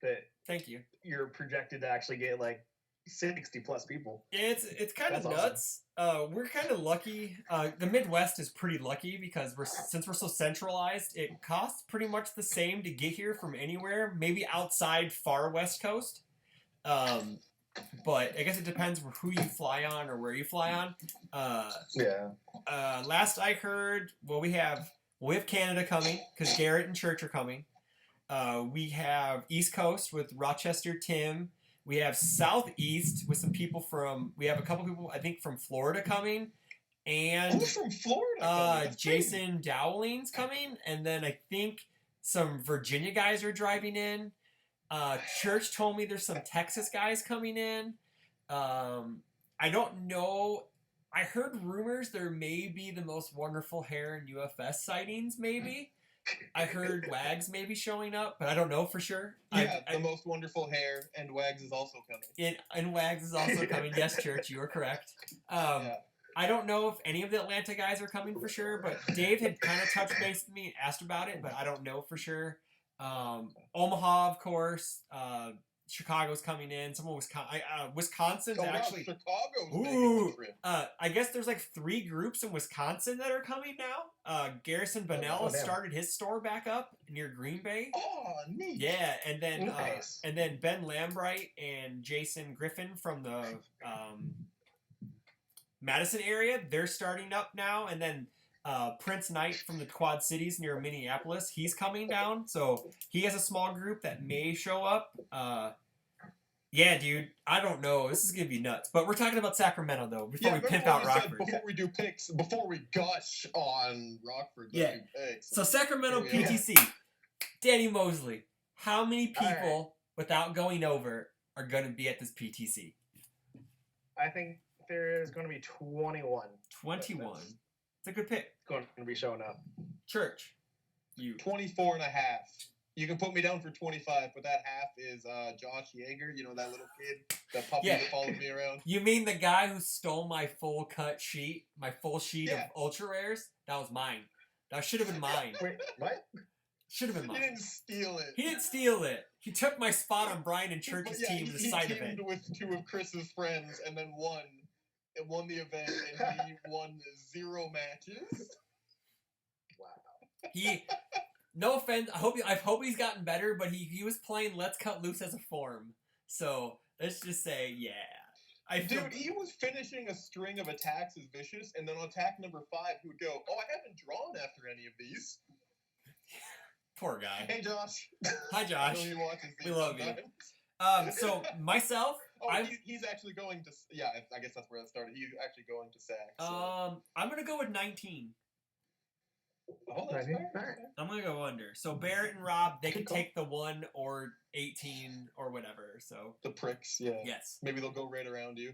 Speaker 2: that.
Speaker 1: Thank you.
Speaker 2: You're projected to actually get like 60 plus people.
Speaker 1: Yeah, it's kind of nuts. Awesome. We're kind of lucky. The Midwest is pretty lucky because since we're so centralized, it costs pretty much the same to get here from anywhere, maybe outside far West Coast. But I guess it depends who you fly on or where you fly on. Last I heard, we have Canada coming because Garrett and Church are coming. We have East Coast with Rochester, Tim. We have Southeast with we have a couple people I think from Florida coming, and
Speaker 3: who's from Florida?
Speaker 1: Jason Dowling's coming, and then I think some Virginia guys are driving in. Church told me there's some Texas guys coming in. I don't know. I heard rumors there may be the most wonderful hair in UFS sightings, maybe. I heard Wags may be showing up, but I don't know for sure.
Speaker 3: Yeah, the most wonderful hair, and Wags is also coming.
Speaker 1: And Wags is also coming. Yes, Church, you are correct. I don't know if any of the Atlanta guys are coming for sure, but Dave had kind of touched base with me and asked about it, but I don't know for sure. Omaha, of course. Chicago's coming in. Someone Wisconsin's
Speaker 3: Oh, wow,
Speaker 1: actually.
Speaker 3: Chicago's
Speaker 1: Ooh.
Speaker 3: making a trip.
Speaker 1: I guess there's like 3 groups in Wisconsin that are coming now. Garrison Bonnell
Speaker 2: damn.
Speaker 1: started his store back up near Green Bay.
Speaker 3: Oh, neat.
Speaker 1: Yeah, and then
Speaker 2: Nice.
Speaker 1: Ben Lambright and Jason Griffin from the Madison area, they're starting up now, and then Prince Knight from the Quad Cities near Minneapolis, he's coming down, so he has a small group that may show up. Yeah, dude, I don't know. This is gonna be nuts. But we're talking about Sacramento though. Before we pimp out Rockford.
Speaker 3: Before we do picks, before we gush on Rockford,
Speaker 1: Yeah.
Speaker 3: Picks.
Speaker 1: So Sacramento PTC, Danny Mosley. How many people, without going over, are gonna be at this PTC?
Speaker 2: I think there is going to be 21.
Speaker 1: 21. It's a good pick.
Speaker 2: Going to be showing up.
Speaker 1: Church. You.
Speaker 3: 24 and a half. You can put me down for 25, but that half is Josh Yeager. You know, that little kid, that puppy that followed me around.
Speaker 1: You mean the guy who stole my full sheet of ultra rares? That was mine. That should have been mine.
Speaker 2: Wait, what?
Speaker 1: Should have been mine.
Speaker 3: He didn't steal it.
Speaker 1: He didn't steal it. He took my spot on Brian and Church's team to the side of it.
Speaker 3: He teamed with 2 of Chris's friends and then won. It won the event, and he won 0 matches.
Speaker 2: Wow.
Speaker 1: No offense. I hope he's gotten better, but he was playing Let's Cut Loose as a form. So let's just say, yeah.
Speaker 3: Dude, he was finishing a string of attacks as Vicious, and then on attack number 5, he would go, "Oh, I haven't drawn after any of these."
Speaker 1: Poor guy.
Speaker 3: Hey, Josh.
Speaker 1: Hi, Josh.
Speaker 3: I know he watches these
Speaker 1: We love
Speaker 3: sometimes.
Speaker 1: you. So myself,
Speaker 3: he's actually going to. Yeah, I guess that's where that started. He's actually going to SAC. So.
Speaker 1: I'm gonna go with 19.
Speaker 3: Oh, that's fair.
Speaker 1: I'm gonna go under. So Barrett and Rob, they can take the 1 or 18 or whatever. So
Speaker 3: the pricks, yeah.
Speaker 1: Yes.
Speaker 3: Maybe they'll go right around you.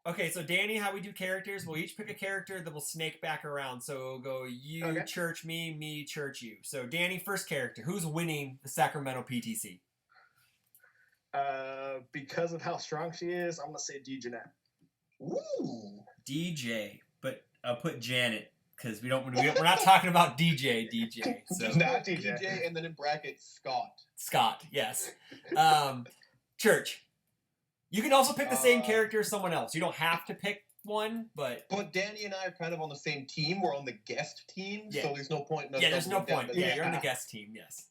Speaker 1: Okay, so Danny, how we do characters? We'll each pick a character, then we'll snake back around. So we'll go you, Church, me, Church, you. So Danny, first character. Who's winning the Sacramento PTC?
Speaker 2: Because of how strong she is, I'm gonna say Jeanette.
Speaker 3: Ooh.
Speaker 1: DJ, but I'll put Janet because we're not talking about DJ. So
Speaker 2: Not DJ.
Speaker 3: DJ, and then in brackets
Speaker 1: Scott, yes. Church. You can also pick the same character as someone else. You don't have to pick one, but
Speaker 3: Danny and I are kind of on the same team. We're on the guest team, so there's no point.
Speaker 1: There's no point. Yeah, you're on the guest team. Yes.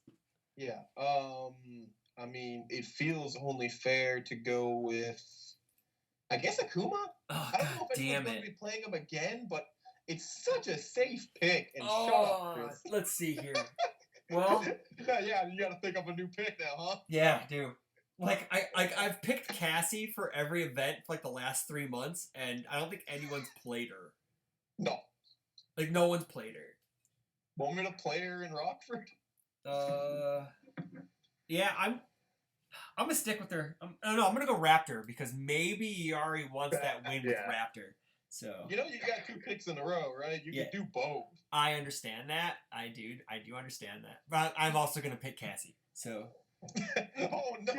Speaker 3: Yeah. I mean, it feels only fair to go with, I guess, Akuma.
Speaker 1: Oh,
Speaker 3: I don't know if anyone's going to be playing him again, but it's such a safe pick. And shut up, Chris.
Speaker 1: Let's see here. Well,
Speaker 3: yeah, you got to think of a new pick now, huh?
Speaker 1: Yeah, dude. Like I've picked Cassie for every event for like the last 3 months, and I don't think anyone's played her.
Speaker 3: No.
Speaker 1: Like no one's played her.
Speaker 3: Want me to play her in Rockford?
Speaker 1: Yeah, I'm gonna stick with her. I'm gonna go Raptor because maybe Yari wants that win with Raptor. So
Speaker 3: you got 2 picks in a row, right? You can do both.
Speaker 1: I understand that. I do understand that. But I'm also gonna pick Cassie. So.
Speaker 3: Oh no!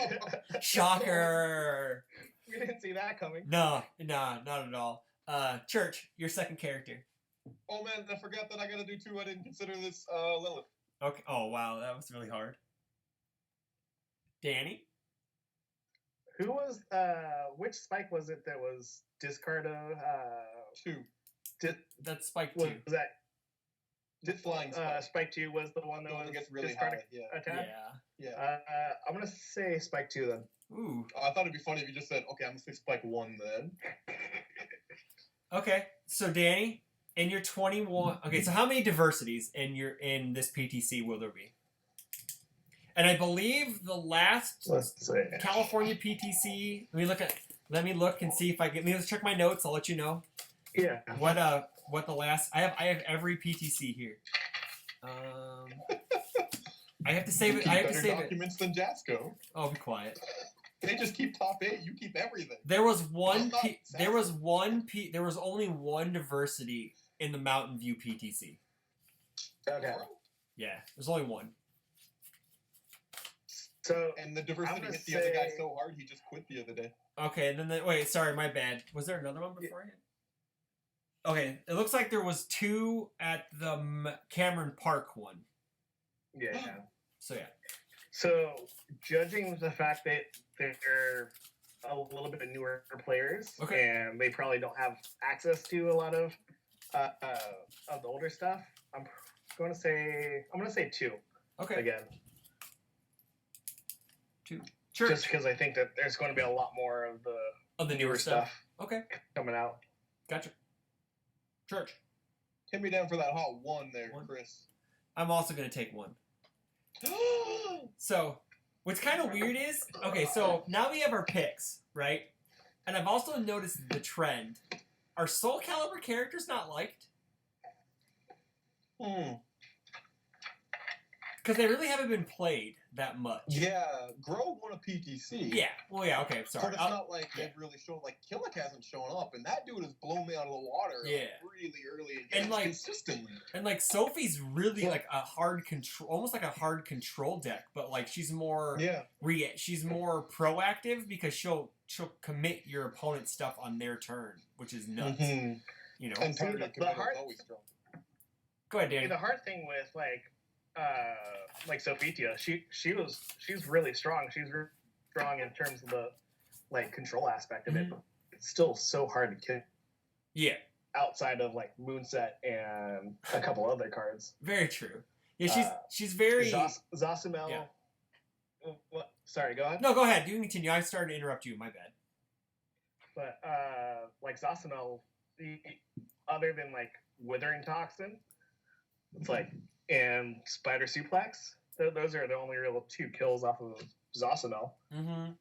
Speaker 1: Shocker!
Speaker 2: We didn't see that coming.
Speaker 1: No, not at all. Church, your second character.
Speaker 3: Oh man, I forgot that I gotta do 2. I didn't consider this Lilith.
Speaker 1: Okay. Oh wow, that was really hard. Danny?
Speaker 2: Who was which Spike was it that was discarded?
Speaker 3: 2.
Speaker 1: That's Spike 2.
Speaker 2: Was that
Speaker 3: flying Spike?
Speaker 2: Spike 2 was the one that was
Speaker 3: gets really
Speaker 2: discarded.
Speaker 3: High. Yeah.
Speaker 2: I'm gonna say Spike 2 then.
Speaker 1: Ooh.
Speaker 3: I thought it'd be funny if you just said, "Okay, I'm gonna say Spike 1 then."
Speaker 1: Okay, so Danny, in your 21. Okay, so how many diversities in this PTC will there be? And I believe the last California PTC. Let me look and see if I get. Let's check my notes. I'll let you know.
Speaker 2: Yeah.
Speaker 1: What the last? I have every PTC here. I have to save it. I have to save
Speaker 3: documents than Jasco.
Speaker 1: Oh, be quiet.
Speaker 3: They just keep top 8. You keep everything.
Speaker 1: There was one. There was only one diversity in the Mountain View PTC.
Speaker 2: Okay.
Speaker 1: Yeah, there's only one.
Speaker 2: So
Speaker 3: and the diversity hit the other guy so hard he just quit the other day.
Speaker 1: Okay, and then wait, sorry, my bad. Was there another one beforehand? Okay, it looks like there was 2 at the Cameron Park one.
Speaker 2: Yeah.
Speaker 1: So yeah.
Speaker 2: So, judging the fact that they're a little bit of newer players,
Speaker 1: Okay.
Speaker 2: and they probably don't have access to a lot of the older stuff, I'm gonna say 2
Speaker 1: Okay.
Speaker 2: again.
Speaker 1: 2. Church.
Speaker 2: Just because I think that there's going to be a lot more of the
Speaker 1: newer stuff. Okay.
Speaker 2: coming out.
Speaker 1: Gotcha. Church.
Speaker 3: Hit me down for that hot 1 there,
Speaker 1: 1.
Speaker 3: Chris.
Speaker 1: I'm also going to take 1. So, what's kind of weird is, okay, so now we have our picks, right? And I've also noticed the trend. Are Soul Calibur characters not liked? Because they really haven't been played that much.
Speaker 3: Yeah, Grow won a PTC.
Speaker 1: Yeah. Well, yeah. Okay. Sorry.
Speaker 3: But it's not like they've really shown. Like Killick hasn't shown up, and that dude has blown me out of the water.
Speaker 1: Yeah.
Speaker 3: Like, really early
Speaker 1: And, like,
Speaker 3: consistently.
Speaker 1: And like Sophie's really like a hard control, almost like a hard control deck, but like she's more she's more proactive because she'll commit your opponent's stuff on their turn, which is nuts.
Speaker 3: Mm-hmm.
Speaker 1: You know.
Speaker 3: And target
Speaker 2: the hard,
Speaker 3: always strong.
Speaker 1: Go ahead, Danny.
Speaker 2: The hard thing with like Sophia, she's really strong. She's strong in terms of the like control aspect of it. It's still so hard to kill.
Speaker 1: Yeah.
Speaker 2: Outside of like Moonset and a couple other cards.
Speaker 1: Very true. Yeah, she's very
Speaker 2: Zasamel.
Speaker 1: Yeah.
Speaker 2: What? Sorry, go ahead.
Speaker 1: No, go ahead. You can continue. I started to interrupt you. My bad.
Speaker 2: But like Zasamel, other than like Withering Toxin, it's like and Spider Suplex. Those are the only real 2 kills off of Zasamel.
Speaker 1: Mm-hmm.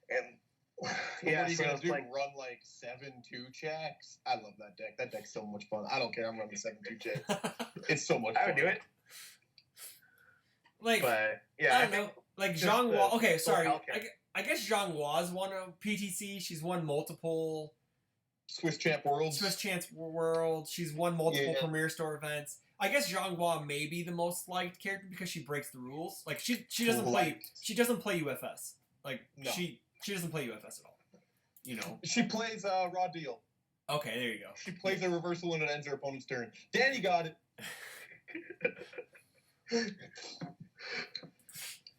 Speaker 2: And
Speaker 3: What
Speaker 2: yeah,
Speaker 3: are you
Speaker 2: so
Speaker 3: gonna
Speaker 2: it's
Speaker 3: do?
Speaker 2: like
Speaker 3: Run like 7-2 checks? I love that deck. That deck's so much fun. I don't care. I'm running 7-2 checks. It's so much fun.
Speaker 2: I would do it.
Speaker 1: Like,
Speaker 2: But yeah,
Speaker 1: I don't know. Like Zhang
Speaker 2: the
Speaker 1: Hua. Okay, sorry.
Speaker 2: Hellcat.
Speaker 1: I guess Zhang Hua's won a PTC. She's won multiple
Speaker 3: Swiss Champ Worlds.
Speaker 1: Swiss Chance World. She's won multiple
Speaker 3: Yeah.
Speaker 1: Premier Store events. I guess Zhang Hua may be the most liked character because she breaks the rules. Like she doesn't play UFS. Like
Speaker 3: No.
Speaker 1: she doesn't play UFS at all. You know.
Speaker 3: She plays Raw Deal.
Speaker 1: Okay, there you go.
Speaker 3: She plays a reversal and it ends her opponent's turn. Danny got it.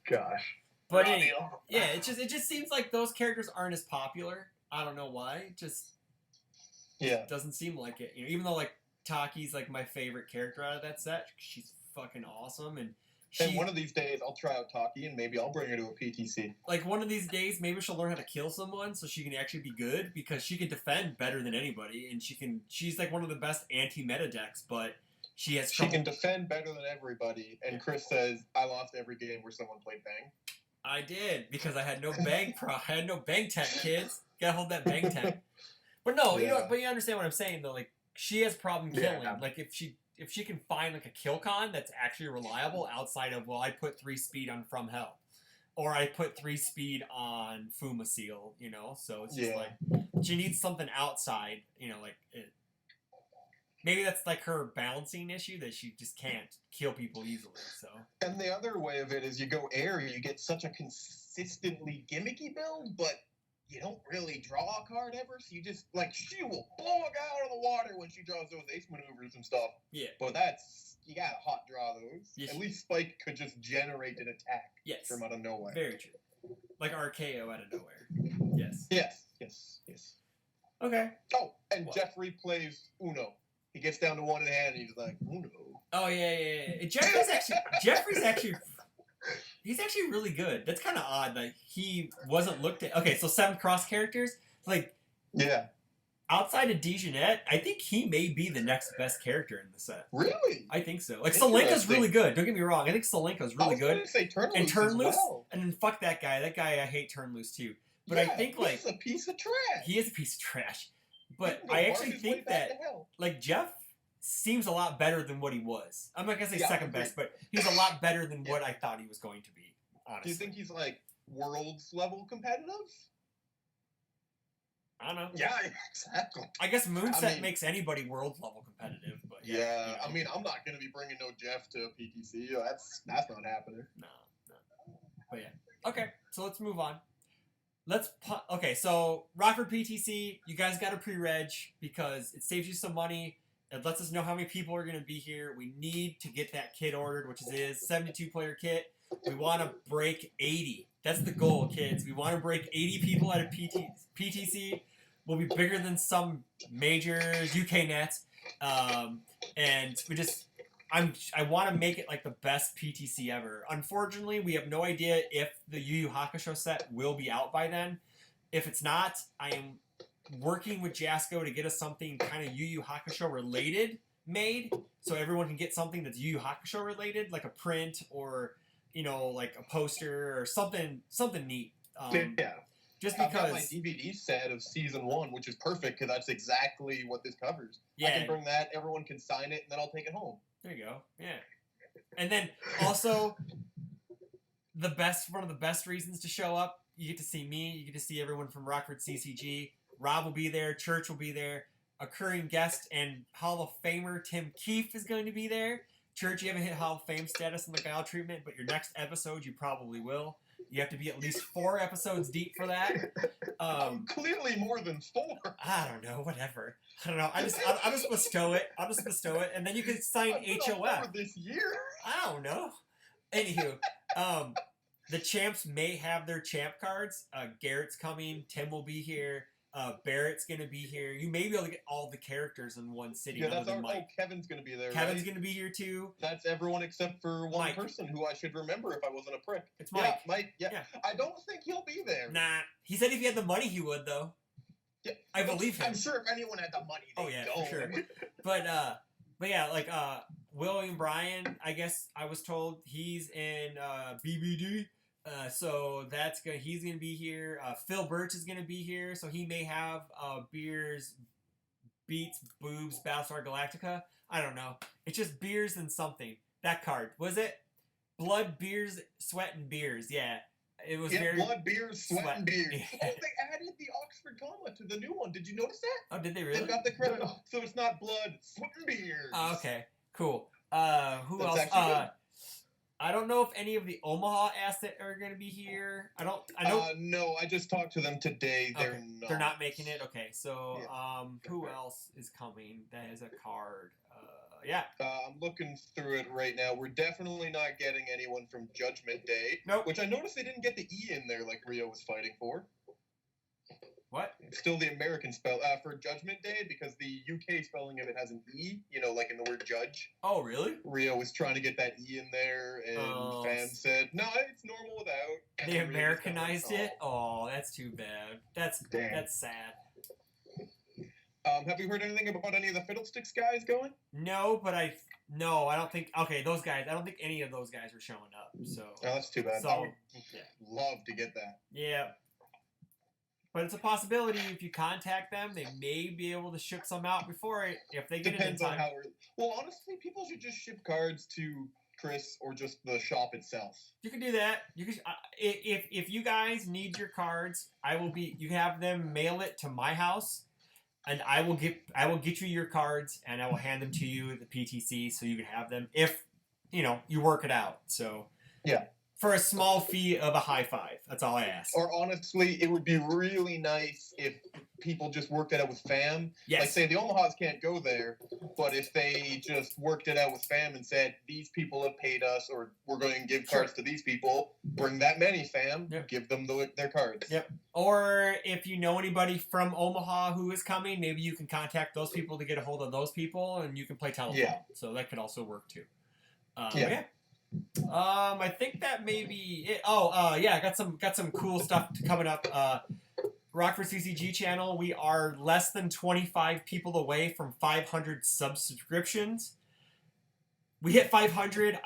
Speaker 2: gosh.
Speaker 1: But
Speaker 2: Raw
Speaker 1: anyway,
Speaker 2: deal.
Speaker 1: yeah, it just seems like those characters aren't as popular. I don't know why. It just doesn't seem like it. You know, even though like Taki's like my favorite character out of that set. She's fucking awesome, and
Speaker 3: one of these days I'll try out Taki and maybe I'll bring her to a PTC.
Speaker 1: Like one of these days, maybe she'll learn how to kill someone so she can actually be good because she can defend better than anybody, and she's like one of the best anti-meta decks, but she
Speaker 3: can defend better than everybody. And Chris says I lost every game where someone played Bang.
Speaker 1: I did because I had no bang I had no bang tech, kids. Gotta hold that bang tech. But no, you know, but you understand what I'm saying though. Like she has problem killing.
Speaker 2: Yeah.
Speaker 1: Like if she can find like a kill con that's actually reliable outside of I put 3 speed on From Hell, or I put 3 speed on Fuma Seal. You know, so it's just like she needs something outside. You know, like it. Maybe that's like her balancing issue that she just can't kill people easily. So. And
Speaker 3: the other way of it is you go air, you get such a consistently gimmicky build, but you don't really draw a card ever. So you just like she will blow a guy out of the water when she draws those ace maneuvers and stuff.
Speaker 1: Yeah.
Speaker 3: But you gotta hot draw those. Yes. At least Spike could just generate an attack.
Speaker 1: Yes.
Speaker 3: From out of nowhere.
Speaker 1: Very true. Like RKO out of nowhere. Yes.
Speaker 3: Yes.
Speaker 1: Okay.
Speaker 3: Oh, and Jeffrey plays Uno. He gets down to 1 in hand and he's like, Uno.
Speaker 1: Oh yeah. Jeffrey's actually he's actually really good. That's kind of odd. Like he wasn't looked at. Okay, so 7 cross characters. Like outside of Dejanette, I think he may be the next best character in the set.
Speaker 3: Really?
Speaker 1: I think so. Like Solenka's really good. Don't get me wrong. I think Solenka's really good.
Speaker 3: I was going to say Turn Loose
Speaker 1: and Turn Loose.
Speaker 3: Well.
Speaker 1: And then fuck that guy. That guy I hate Turn Loose too. But I think like
Speaker 3: he's a piece of trash.
Speaker 1: He is a piece of trash. But I actually think that like Jeff seems a lot better than what he was. I'm not gonna say second best, but he's a lot better than what I thought he was going to be. Honestly.
Speaker 3: Do you think he's like worlds level competitive?
Speaker 1: I don't know.
Speaker 3: Yeah, exactly.
Speaker 1: I guess Moonset makes anybody world level competitive, but
Speaker 3: you know. I mean, I'm not gonna be bringing no Jeff to PTC. That's not happening.
Speaker 1: No. But yeah. Okay, so let's move on. Okay, so Rockford PTC, you guys got a pre-reg because it saves you some money. It lets us know how many people are going to be here. We need to get that kit ordered, which is 72-player kit. We want to break 80. That's the goal, kids. We want to break 80 people at a PTC. We'll be bigger than some major UK nets. And I want to make it like the best PTC ever. Unfortunately, we have no idea if the Yu Yu Hakusho set will be out by then. If it's not, I am working with Jasco to get us something kind of Yu Yu Hakusho related made, so everyone can get something that's Yu Yu Hakusho related, like a print or like a poster or something neat.
Speaker 3: Yeah.
Speaker 1: Just
Speaker 3: I've got my
Speaker 1: because
Speaker 3: DVD set of season 1, which is perfect because that's exactly what this covers.
Speaker 1: Yeah.
Speaker 3: I can bring that, everyone can sign it, and then I'll take it home.
Speaker 1: There you go. Yeah. And then also one of the best reasons to show up, you get to see me, you get to see everyone from Rockford CCG. Rob will be there, Church will be there, occurring guest and Hall of Famer Tim Keefe is going to be there. Church, you haven't hit Hall of Fame status in the Guile treatment, but your next episode you probably will. You have to be at least 4 episodes deep for that.
Speaker 3: Clearly more than 4.
Speaker 1: I don't know, whatever. I don't know. I'll just bestow it. And then you can sign HOF.
Speaker 3: This year?
Speaker 1: I don't know. Anywho, the champs may have their champ cards. Garrett's coming. Tim will be here. Barrett's going to be here. You may be able to get all the characters in one city.
Speaker 3: Yeah, that's Kevin's going to be there.
Speaker 1: Kevin's going to be here too.
Speaker 3: That's everyone except for one
Speaker 1: Mike.
Speaker 3: person who I should remember if I wasn't a prick.
Speaker 1: It's Mike.
Speaker 3: Yeah, Mike. Yeah. I don't think he'll be there.
Speaker 1: Nah. He said if he had the money, he would though.
Speaker 3: Yeah,
Speaker 1: I believe him.
Speaker 3: I'm sure if anyone had the money, they'd go.
Speaker 1: For sure. But yeah, like William Bryan, I guess I was told he's in BBD. So he's gonna be here. Phil Birch is gonna be here, so he may have beers, beats, boobs, Battlestar Galactica. I don't know. It's just beers and something. That card was it? Blood, beers, sweat, and beers. Yeah, it was very
Speaker 3: blood, beers, sweat, and beers.
Speaker 1: Yeah.
Speaker 3: Oh, they added the Oxford comma to the new one. Did you notice that?
Speaker 1: Oh, did they really?
Speaker 3: They've got the credit, so it's not blood, sweat, and beers.
Speaker 1: Oh, okay, cool. Who
Speaker 3: That's
Speaker 1: else? I don't know if any of the Omaha asset are going to be here. I know.
Speaker 3: No, I just talked to them today.
Speaker 1: Okay. They're not making it. Okay, so who else is coming that has a card?
Speaker 3: I'm looking through it right now. We're definitely not getting anyone from Judgment Day.
Speaker 1: Nope.
Speaker 3: Which I noticed they didn't get the E in there like Rio was fighting for.
Speaker 1: What?
Speaker 3: Still the American spell for Judgment Day because the UK spelling of it has an E, like in the word judge.
Speaker 1: Oh, really?
Speaker 3: Rio was trying to get that E in there, and fans said, no, it's normal without.
Speaker 1: They Americanized it? Oh, that's too bad. That's sad.
Speaker 3: Have you heard anything about any of the Fiddlesticks guys going?
Speaker 1: No, but I don't think. Okay, those guys. I don't think any of those guys are showing up. So.
Speaker 3: Oh, that's too bad. I would love to get that.
Speaker 1: Yeah. But it's a possibility if you contact them, they may be able to ship some out if they get
Speaker 3: Depends
Speaker 1: it in time.
Speaker 3: on how. Well, honestly, people should just ship cards to Chris or just the shop itself.
Speaker 1: You can do that. You can if you guys need your cards, you can have them mail it to my house, and I will get you your cards and I will hand them to you at the PTC so you can have them if you work it out. So
Speaker 3: yeah.
Speaker 1: For a small fee of a high five. That's all I ask.
Speaker 3: Or honestly, it would be really nice if people just worked it out with fam.
Speaker 1: Yes.
Speaker 3: Like say the Omahas can't go there, but if they just worked it out with fam and said, these people have paid us or we're going to give cards to these people, bring that many fam, give them their cards.
Speaker 1: Yep. Or if you know anybody from Omaha who is coming, maybe you can contact those people to get a hold of those people and you can play telephone.
Speaker 3: Yeah.
Speaker 1: So that could also work too. I think that may be it. I got some cool stuff coming up. Rockford CCG channel. We are less than 25 people away from 500 subscriptions. We hit 500.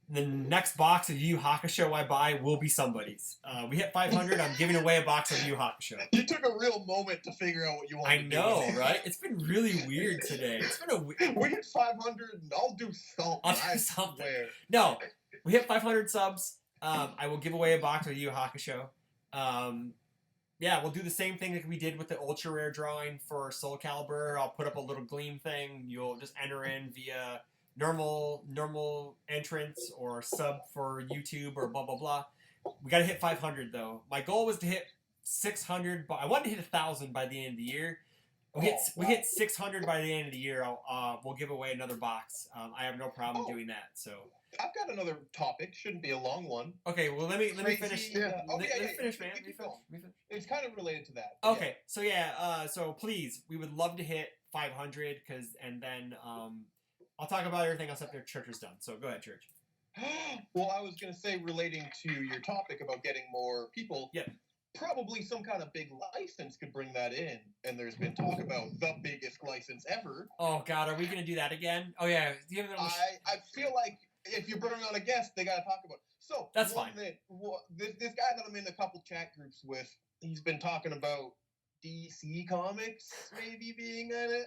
Speaker 1: The next box of Yu Yu Hakusho I buy will be somebody's. We hit 500. I'm giving away a box of Yu Yu Hakusho.
Speaker 3: You took a real moment to figure out what you wanted to do.
Speaker 1: I know, right? It's been really weird today. It's been
Speaker 3: we hit 500 and I'll do something.
Speaker 1: I'll do something. No, we hit 500 subs. I will give away a box of Yu Yu Hakusho. We'll do the same thing that we did with the ultra rare drawing for Soul Calibur. I'll put up a little Gleam thing. You'll just enter in via normal entrance or sub for YouTube or blah blah blah. We got to hit 500 though. My goal was to hit 600, but I wanted to hit 1,000 by the end of the year. We hit 600 by the end of the year. We'll give away another box. I have no problem doing that. So
Speaker 3: I've got another topic. Shouldn't be a long one.
Speaker 1: okay, well let me finish.
Speaker 3: Let me
Speaker 1: finish, man.
Speaker 3: Let me
Speaker 1: Let me finish.
Speaker 3: It's kind of related to that.
Speaker 1: Okay, so so please, we would love to hit 500 and then I'll talk about everything else after Church is done. So go ahead, Church.
Speaker 3: Well, I was going to say, relating to your topic about getting more people, probably some kind of big license could bring that in. And there's been talk about the biggest license ever.
Speaker 1: Oh, God, are we going to do that again? Oh, yeah.
Speaker 3: I feel like if you bring on a guest, they got to talk about it. So
Speaker 1: that's fine.
Speaker 3: This guy that I'm in a couple chat groups with, he's been talking about DC Comics maybe being in it.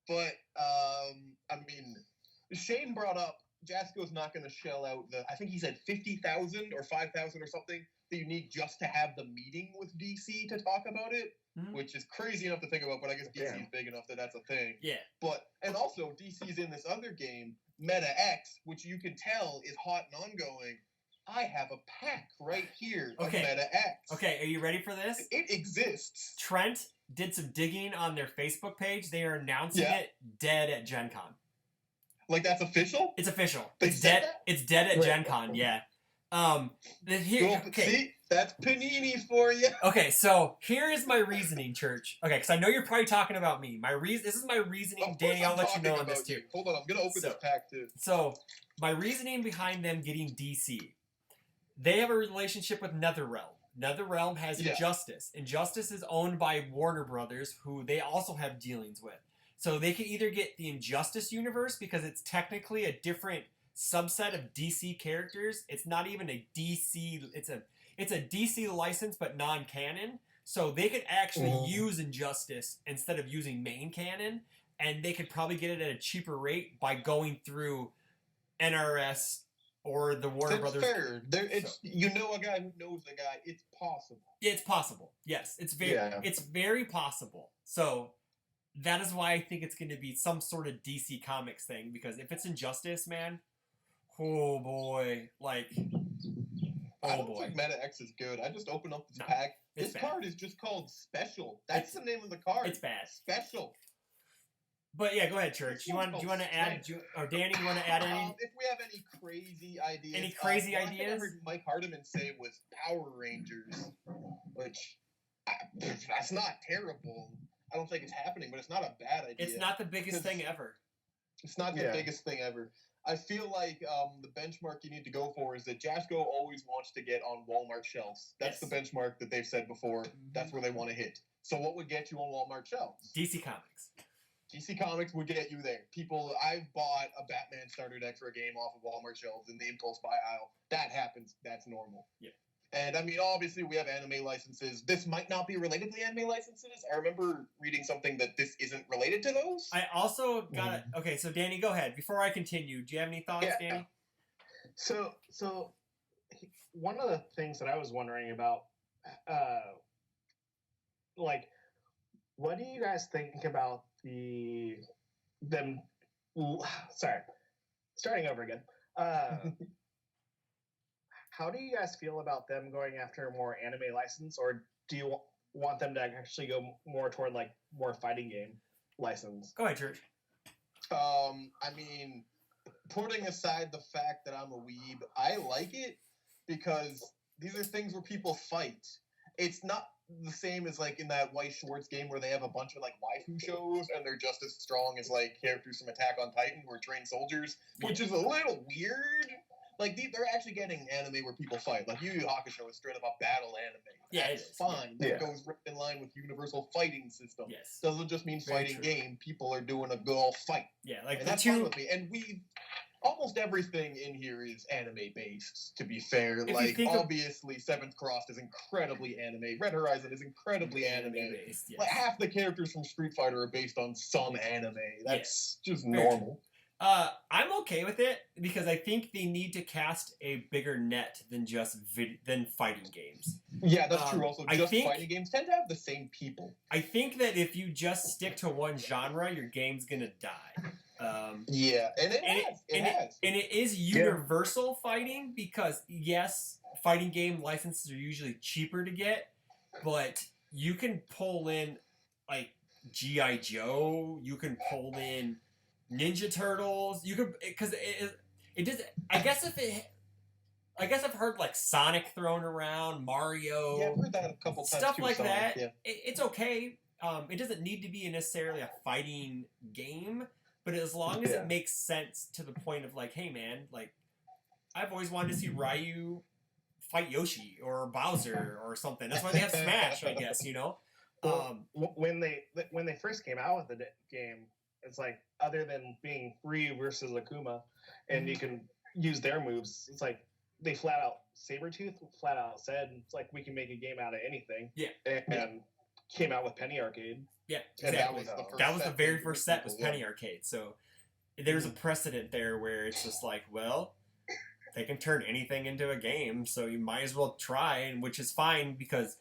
Speaker 3: But, I mean, Shane brought up Jasco's not going to shell out I think he said 50,000 or 5,000 or something that you need just to have the meeting with DC to talk about it, which is crazy enough to think about, but I guess DC is big enough that that's a thing.
Speaker 1: Yeah.
Speaker 3: And also, DC's in this other game, Meta X, which you can tell is hot and ongoing. I have a pack right here of Meta X.
Speaker 1: Okay, are you ready for this?
Speaker 3: It exists.
Speaker 1: Trent did some digging on their Facebook page. They are announcing it dead at Gen Con.
Speaker 3: Like, that's official?
Speaker 1: It's official.
Speaker 3: It's dead.
Speaker 1: That? It's dead at Gen Con, yeah.
Speaker 3: See, that's Panini for you.
Speaker 1: Okay, so here is my reasoning, Church. Okay, because I know you're probably talking about me. This is my reasoning, Danny. I'll let you know on this too.
Speaker 3: Hold on, I'm gonna open this pack too.
Speaker 1: So, my reasoning behind them getting DC, they have a relationship with NetherRealm. NetherRealm has Injustice. Injustice is owned by Warner Brothers, who they also have dealings with. So they can either get the Injustice universe because it's technically a different subset of DC characters. It's not even a DC. It's a DC license but non-canon. So they could actually use Injustice instead of using main canon, and they could probably get it at a cheaper rate by going through NRS or the Warner Brothers.
Speaker 3: Fair. You know a guy who knows a guy. It's possible.
Speaker 1: It's possible. Yes, it's very possible. So. That is why I think it's going to be some sort of DC Comics thing, because if it's Injustice, man, oh boy,
Speaker 3: I don't think Meta X is good. I just opened up this pack. This card is just called Special. That's the name of the card.
Speaker 1: It's bad.
Speaker 3: Special.
Speaker 1: But yeah, go ahead, Church. Do you want to add, or Danny, you want to add any?
Speaker 3: If we have any crazy ideas.
Speaker 1: Any crazy ideas?
Speaker 3: I heard Mike Hardiman say was Power Rangers, which that's not terrible. I don't think it's happening, but it's not a bad idea.
Speaker 1: It's not the biggest thing ever.
Speaker 3: It's not the biggest thing ever. I feel like the benchmark you need to go for is that Jasco always wants to get on Walmart shelves. That's the benchmark that they've said before. That's where they want to hit. So what would get you on Walmart shelves?
Speaker 1: DC Comics.
Speaker 3: DC Comics would get you there. I've bought a Batman starter deck for a game off of Walmart shelves in the impulse buy aisle. That happens. That's normal.
Speaker 1: Yeah.
Speaker 3: And, I mean, obviously, we have anime licenses. This might not be related to the anime licenses. I remember reading something that this isn't related to those.
Speaker 1: I also got it. Okay, so, Danny, go ahead. Before I continue, do you have any thoughts, Danny?
Speaker 2: So, one of the things that I was wondering about, what do you guys think about starting over again. How do you guys feel about them going after a more anime license, or do you want them to actually go more toward more fighting game license?
Speaker 1: Go ahead, Church.
Speaker 3: I mean, putting aside the fact that I'm a weeb, I like it because these are things where people fight. It's not the same as in that White Schwartz game where they have a bunch of waifu shows and they're just as strong as characters from Attack on Titan who are trained soldiers, which is a little weird. They're actually getting anime where people fight. Yu Yu Hakusho is straight up a battle anime.
Speaker 1: Yeah,
Speaker 3: it's fine. That goes right in line with Universal fighting system.
Speaker 1: Yes.
Speaker 3: Doesn't just mean fighting game. People are doing a good old fight.
Speaker 1: Yeah,
Speaker 3: and that's fine with me. And almost everything in here is anime based, to be fair. Obviously, Seventh Cross is incredibly anime. Red Horizon is incredibly anime based. Yes. Half the characters from Street Fighter are based on some anime. That's just normal.
Speaker 1: I'm okay with it because I think they need to cast a bigger net than just than fighting games.
Speaker 3: Yeah, that's true. Also, fighting games tend to have the same people.
Speaker 1: I think that if you just stick to one genre, your game's gonna die.
Speaker 3: Yeah, and it
Speaker 1: is universal fighting because yes, fighting game licenses are usually cheaper to get, but you can pull in G.I. Joe. You can pull in Ninja Turtles. You could, because it does. I guess I've heard like Sonic thrown around, Mario.
Speaker 3: Yeah, I've heard that a couple times
Speaker 1: Stuff
Speaker 3: too,
Speaker 1: like
Speaker 3: Sonic,
Speaker 1: that.
Speaker 3: yeah.
Speaker 1: It's okay. It doesn't need to be necessarily a fighting game, but as long as
Speaker 2: Yeah.
Speaker 1: it makes sense to the point of like, hey man, like I've always wanted to see Ryu fight Yoshi or Bowser or something. That's why they have Smash, I guess.
Speaker 2: Well, when they first came out with the game, it's like other than being Ryu versus Akuma, and you can use their moves, it's like they flat out Sabretooth flat out said it's like we can make a game out of anything.
Speaker 1: Yeah.
Speaker 2: And came out with Penny Arcade.
Speaker 1: Yeah,
Speaker 3: And
Speaker 1: exactly.
Speaker 3: that was
Speaker 1: The
Speaker 3: set
Speaker 1: very
Speaker 3: for
Speaker 1: first set was
Speaker 3: people, yeah.
Speaker 1: Penny Arcade. So there's a precedent there where it's just like, well, they can turn anything into a game, so you might as well try, and which is fine because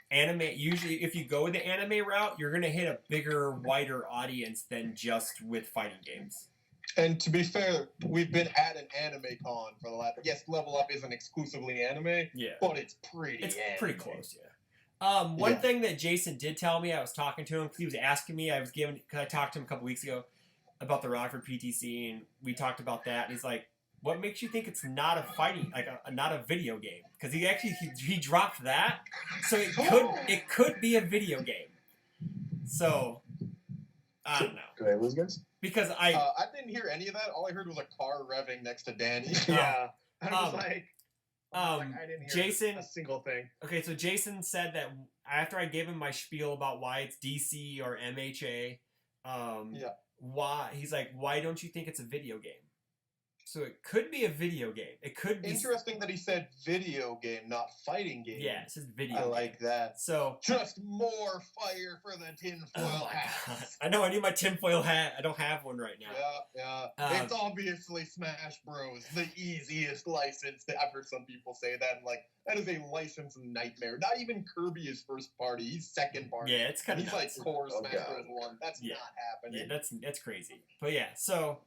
Speaker 1: anime, usually if you go the anime route, you're going to hit a bigger, wider audience than just with fighting games.
Speaker 3: And to be fair, we've been at an anime con for the last. Yes, Level Up isn't exclusively anime,
Speaker 1: Yeah.
Speaker 3: but it's pretty.
Speaker 1: It's
Speaker 3: anime.
Speaker 1: pretty close, yeah. One
Speaker 3: Yeah.
Speaker 1: thing that Jason did tell me, I was talking to him because he was asking me. Because I talked to him a couple weeks ago about the Rockford PTC, and we talked about that. And he's like, "What makes you think it's not a fighting, like not a video game?" Because he dropped that, so it could be a video game. So I don't know,
Speaker 2: Did I lose guys?
Speaker 1: because
Speaker 3: I didn't hear any of that. All I heard was a car revving next to Danny.
Speaker 2: Yeah. I was
Speaker 1: Um,
Speaker 2: like, I didn't hear
Speaker 1: Jason-
Speaker 2: a single thing.
Speaker 1: Okay, so Jason said that after I gave him my spiel about why it's DC or MHA,
Speaker 3: Yeah.
Speaker 1: why he's like, why don't you think it's a video game? So it could be a video game. It could be
Speaker 3: Interesting that he said video game, not fighting game.
Speaker 1: Yeah, it says video.
Speaker 3: I
Speaker 1: game.
Speaker 3: like that.
Speaker 1: So
Speaker 3: Just more fire for the tinfoil
Speaker 1: oh my
Speaker 3: hat.
Speaker 1: God. I know I need my tinfoil hat. I don't have one right now.
Speaker 3: Yeah. It's obviously Smash Bros. The easiest license. I've heard some people say that. Like, that is a license nightmare. Not even Kirby is first party. He's second party.
Speaker 1: Yeah, it's kind
Speaker 3: And
Speaker 1: of
Speaker 3: he's like core
Speaker 2: Oh,
Speaker 3: Smash
Speaker 2: God.
Speaker 3: Bros. 1. That's
Speaker 1: Yeah.
Speaker 3: not happening.
Speaker 1: Yeah, that's crazy. But yeah, so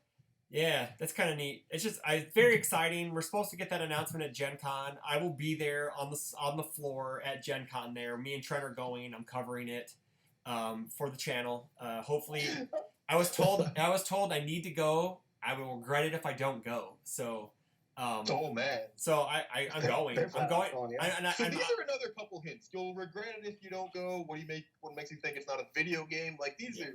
Speaker 1: yeah, that's kind of neat. It's just very exciting. We're supposed to get that announcement at Gen Con. I will be there on the floor at Gen Con there. Me and Trent are going. I'm covering it for the channel. Hopefully, I was told I need to go. I will regret it if I don't go. So
Speaker 3: Oh, man.
Speaker 1: so I'm going.
Speaker 2: They're
Speaker 1: I'm
Speaker 2: flat
Speaker 1: going.
Speaker 2: out calling you.
Speaker 3: So these are another couple hints. You'll regret it if you don't go. What makes you think it's not a video game? Like, these
Speaker 1: Yeah.
Speaker 3: are...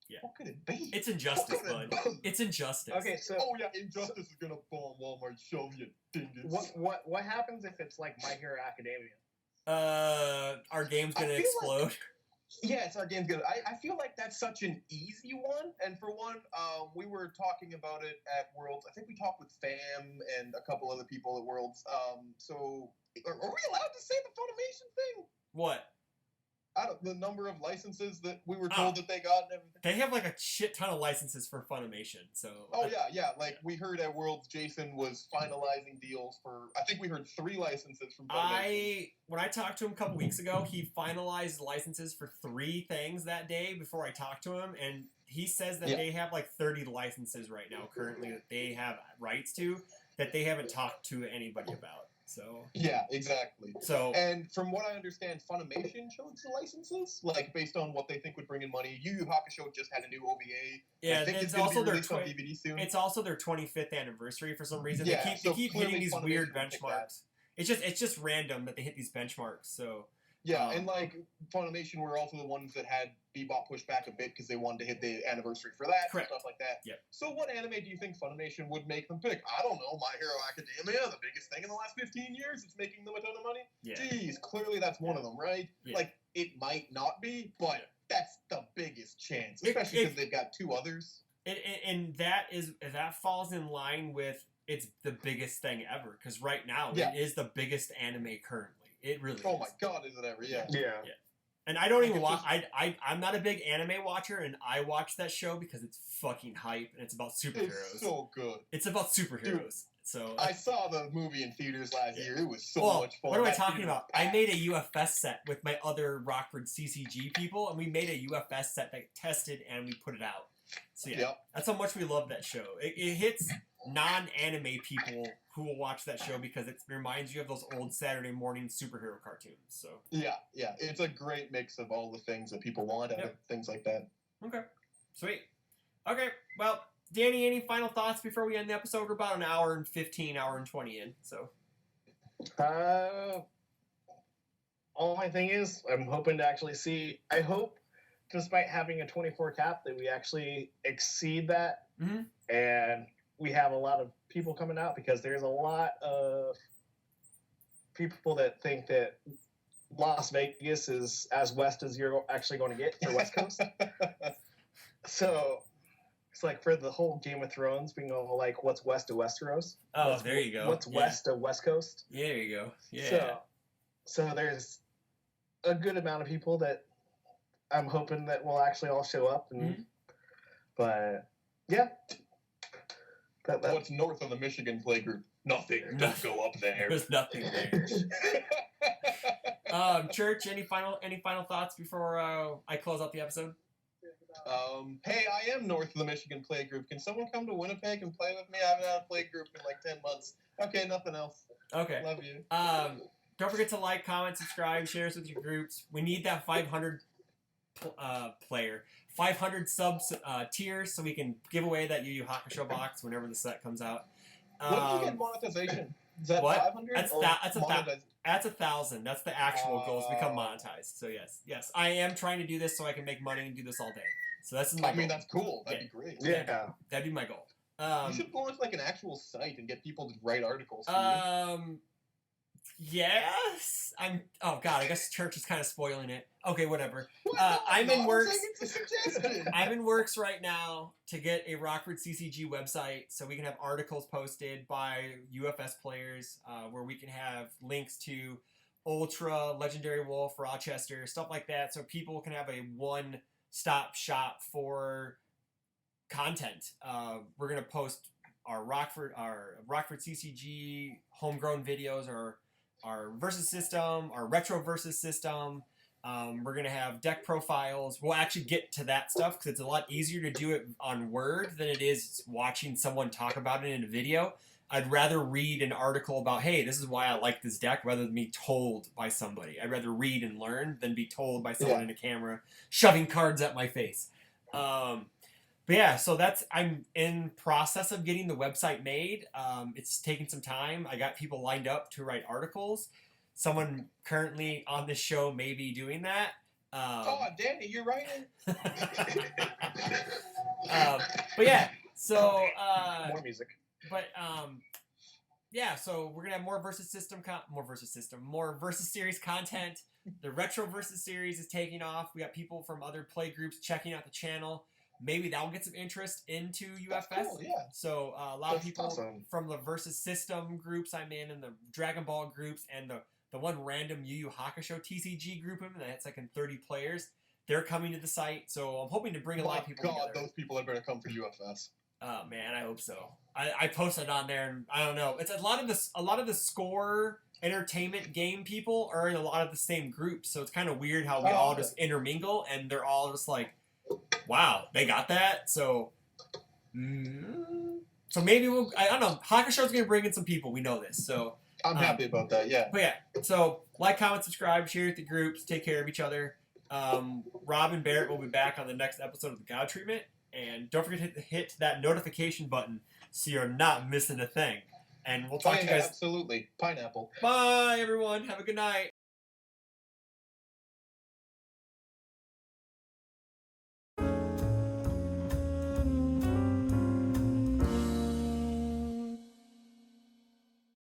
Speaker 1: Yeah.
Speaker 3: What could it be?
Speaker 1: It's Injustice,
Speaker 3: What could
Speaker 1: bud.
Speaker 3: it be?
Speaker 1: It's Injustice.
Speaker 2: Okay, so
Speaker 3: Oh yeah, Injustice is gonna bomb Walmart shelves, you dingus.
Speaker 2: what happens if it's like My Hero Academia?
Speaker 1: Our game's gonna
Speaker 3: I feel
Speaker 1: explode.
Speaker 3: Yeah, it's our game's good. I feel like that's such an easy one. And for one, we were talking about it at Worlds. I think we talked with Fam and a couple other people at Worlds. So are we allowed to say the Funimation thing?
Speaker 1: What?
Speaker 3: The number of licenses that we were told that they got and everything.
Speaker 1: They have like a shit ton of licenses for Funimation. So
Speaker 3: Oh yeah. Like we heard at Worlds, Jason was finalizing deals for. I think we heard 3 licenses from Funimation.
Speaker 1: When I talked to him a couple weeks ago, he finalized licenses for 3 things that day before I talked to him, and he says that they have like 30 licenses right now currently that they have rights to that they haven't talked to anybody about. So
Speaker 3: Yeah, exactly.
Speaker 1: so
Speaker 3: And from what I understand, Funimation chose the licenses, like based on what they think would bring in money. Yu Yu Hakusho just had a new OVA.
Speaker 1: yeah,
Speaker 3: I think
Speaker 1: it's
Speaker 3: gonna
Speaker 1: also
Speaker 3: be
Speaker 1: their
Speaker 3: released on DVD soon.
Speaker 1: it's also their 25th anniversary for some reason.
Speaker 3: Yeah,
Speaker 1: they
Speaker 3: so
Speaker 1: keep
Speaker 3: clearly
Speaker 1: hitting these
Speaker 3: Funimation
Speaker 1: weird
Speaker 3: would pick
Speaker 1: benchmarks. It's just random that they hit these benchmarks. So
Speaker 3: Yeah, and like Funimation were also the ones that had Bebop pushed back a bit because they wanted to hit the anniversary for that
Speaker 1: Correct.
Speaker 3: and stuff like that.
Speaker 1: Yep.
Speaker 3: So what anime do you think Funimation would make them pick? I don't know, My Hero Academia, the biggest thing in the last 15 years. It's making them a ton of money.
Speaker 1: yeah,
Speaker 3: Jeez, clearly that's one of them, right?
Speaker 1: Yeah.
Speaker 3: Like, it might not be, but that's the biggest chance,
Speaker 1: It-
Speaker 3: especially because they've got 2 others.
Speaker 1: and that falls in line with it's the biggest thing ever because right now
Speaker 3: Yeah.
Speaker 1: it is the biggest anime currently. It really
Speaker 3: Oh
Speaker 1: is.
Speaker 3: my god, is it ever? Yeah.
Speaker 2: Yeah.
Speaker 1: And I don't
Speaker 3: Like,
Speaker 1: even
Speaker 3: it's
Speaker 1: watch.
Speaker 3: just-
Speaker 1: I'm not a big anime watcher, and I watch that show because it's fucking hype and it's about superheroes.
Speaker 3: It's so good.
Speaker 1: It's about superheroes. So
Speaker 3: I saw the movie in theaters last year. It was so
Speaker 1: well,
Speaker 3: much fun.
Speaker 1: what am I
Speaker 3: That
Speaker 1: talking
Speaker 3: theater
Speaker 1: about?
Speaker 3: was
Speaker 1: I
Speaker 3: packed.
Speaker 1: made a UFS set with my other Rockford CCG people, and we made a UFS set that tested and we put it out. So yeah,
Speaker 3: Yep.
Speaker 1: that's how much we love that show. It hits non-anime people who will watch that show because it reminds you of those old Saturday morning superhero cartoons. So
Speaker 3: Yeah, it's a great mix of all the things that people want out of things like that.
Speaker 1: okay, sweet. Okay, well, Danny, any final thoughts before we end the episode? We're about an hour and 15, hour and 20 in. So
Speaker 2: All my thing is, I'm hoping to actually see. I hope, despite having a 24 cap, that we actually exceed that, and we have a lot of people coming out, because there's a lot of people that think that Las Vegas is as west as you're actually going to get for West Coast. So it's like for the whole Game of Thrones, we know like what's west of Westeros.
Speaker 1: There you go.
Speaker 2: What's west of West Coast?
Speaker 1: Yeah, there you go. Yeah.
Speaker 2: So there's a good amount of people that I'm hoping that will actually all show up, and but yeah.
Speaker 3: What's north of the Michigan playgroup? Nothing. Don't go up there.
Speaker 1: There's nothing there. Church, any final thoughts before I close out the episode?
Speaker 3: Hey, I am north of the Michigan playgroup. Can someone come to Winnipeg and play with me? I haven't had a playgroup in like 10 months. Okay, nothing else.
Speaker 1: Okay.
Speaker 3: Love you.
Speaker 1: Don't forget to like, comment, subscribe, share us with your groups. We need that 500 player. 500 subs tiers so we can give away that Yu Yu Hakusho box whenever the set comes out.
Speaker 3: When do you get monetization? Is that
Speaker 1: what?
Speaker 3: 500?
Speaker 1: That's 1,000. That's the actual goal, is become monetized. So yes, I am trying to do this so I can make money and do this all day. So that's my goal.
Speaker 3: That's cool. That'd be great.
Speaker 2: Yeah,
Speaker 1: that'd be my goal.
Speaker 3: You should launch like an actual site and get people to write articles for you.
Speaker 1: Yes. Oh God, I guess Church is kind of spoiling it. Okay, whatever. I'm in
Speaker 3: I'm
Speaker 1: works.
Speaker 3: saying it's a suggestion.
Speaker 1: I'm in works right now to get a Rockford CCG website so we can have articles posted by UFS players where we can have links to Ultra, Legendary Wolf, Rochester, stuff like that, so people can have a one-stop shop for content. We're gonna post our Rockford CCG homegrown videos, or our versus system, our retro versus system. We're going to have deck profiles. We'll actually get to that stuff because it's a lot easier to do it on Word than it is watching someone talk about it in a video. I'd rather read an article about, hey, this is why I like this deck, rather than be told by somebody. I'd rather read and learn than be told by someone in a camera shoving cards at my face. But yeah, so I'm in process of getting the website made. It's taking some time. I got people lined up to write articles. Someone currently on this show may be doing that.
Speaker 3: Danny, you're writing?
Speaker 1: But yeah, so
Speaker 2: more music.
Speaker 1: But yeah, so we're gonna have more versus series content. The retro versus series is taking off. We got people from other play groups checking out the channel. Maybe that'll get some interest into UFS.
Speaker 3: That's cool, yeah.
Speaker 1: So a lot of people
Speaker 2: awesome.
Speaker 1: from the versus system groups I'm in, and the Dragon Ball groups, and the one random Yu Yu Hakusho TCG group, and that's like in 30 players. They're coming to the site, so I'm hoping to bring a lot of people together.
Speaker 3: Those people are going to come for UFS.
Speaker 1: Oh man, I hope so. I posted on there, and I don't know. It's a lot of the score entertainment game people are in a lot of the same groups, so it's kind of weird how we all just intermingle, and they're all just like, wow, they got that. So maybe I don't know. Hakusho's gonna bring in some people. We know this, so
Speaker 3: I'm happy about that. Yeah.
Speaker 1: But yeah, so like, comment, subscribe, share with the groups, take care of each other. Rob and Barrett will be back on the next episode of the Guile Treatment, and don't forget to hit that notification button so you're not missing a thing. And we'll talk to you guys.
Speaker 3: Absolutely. Pineapple.
Speaker 1: Bye, everyone. Have a good night.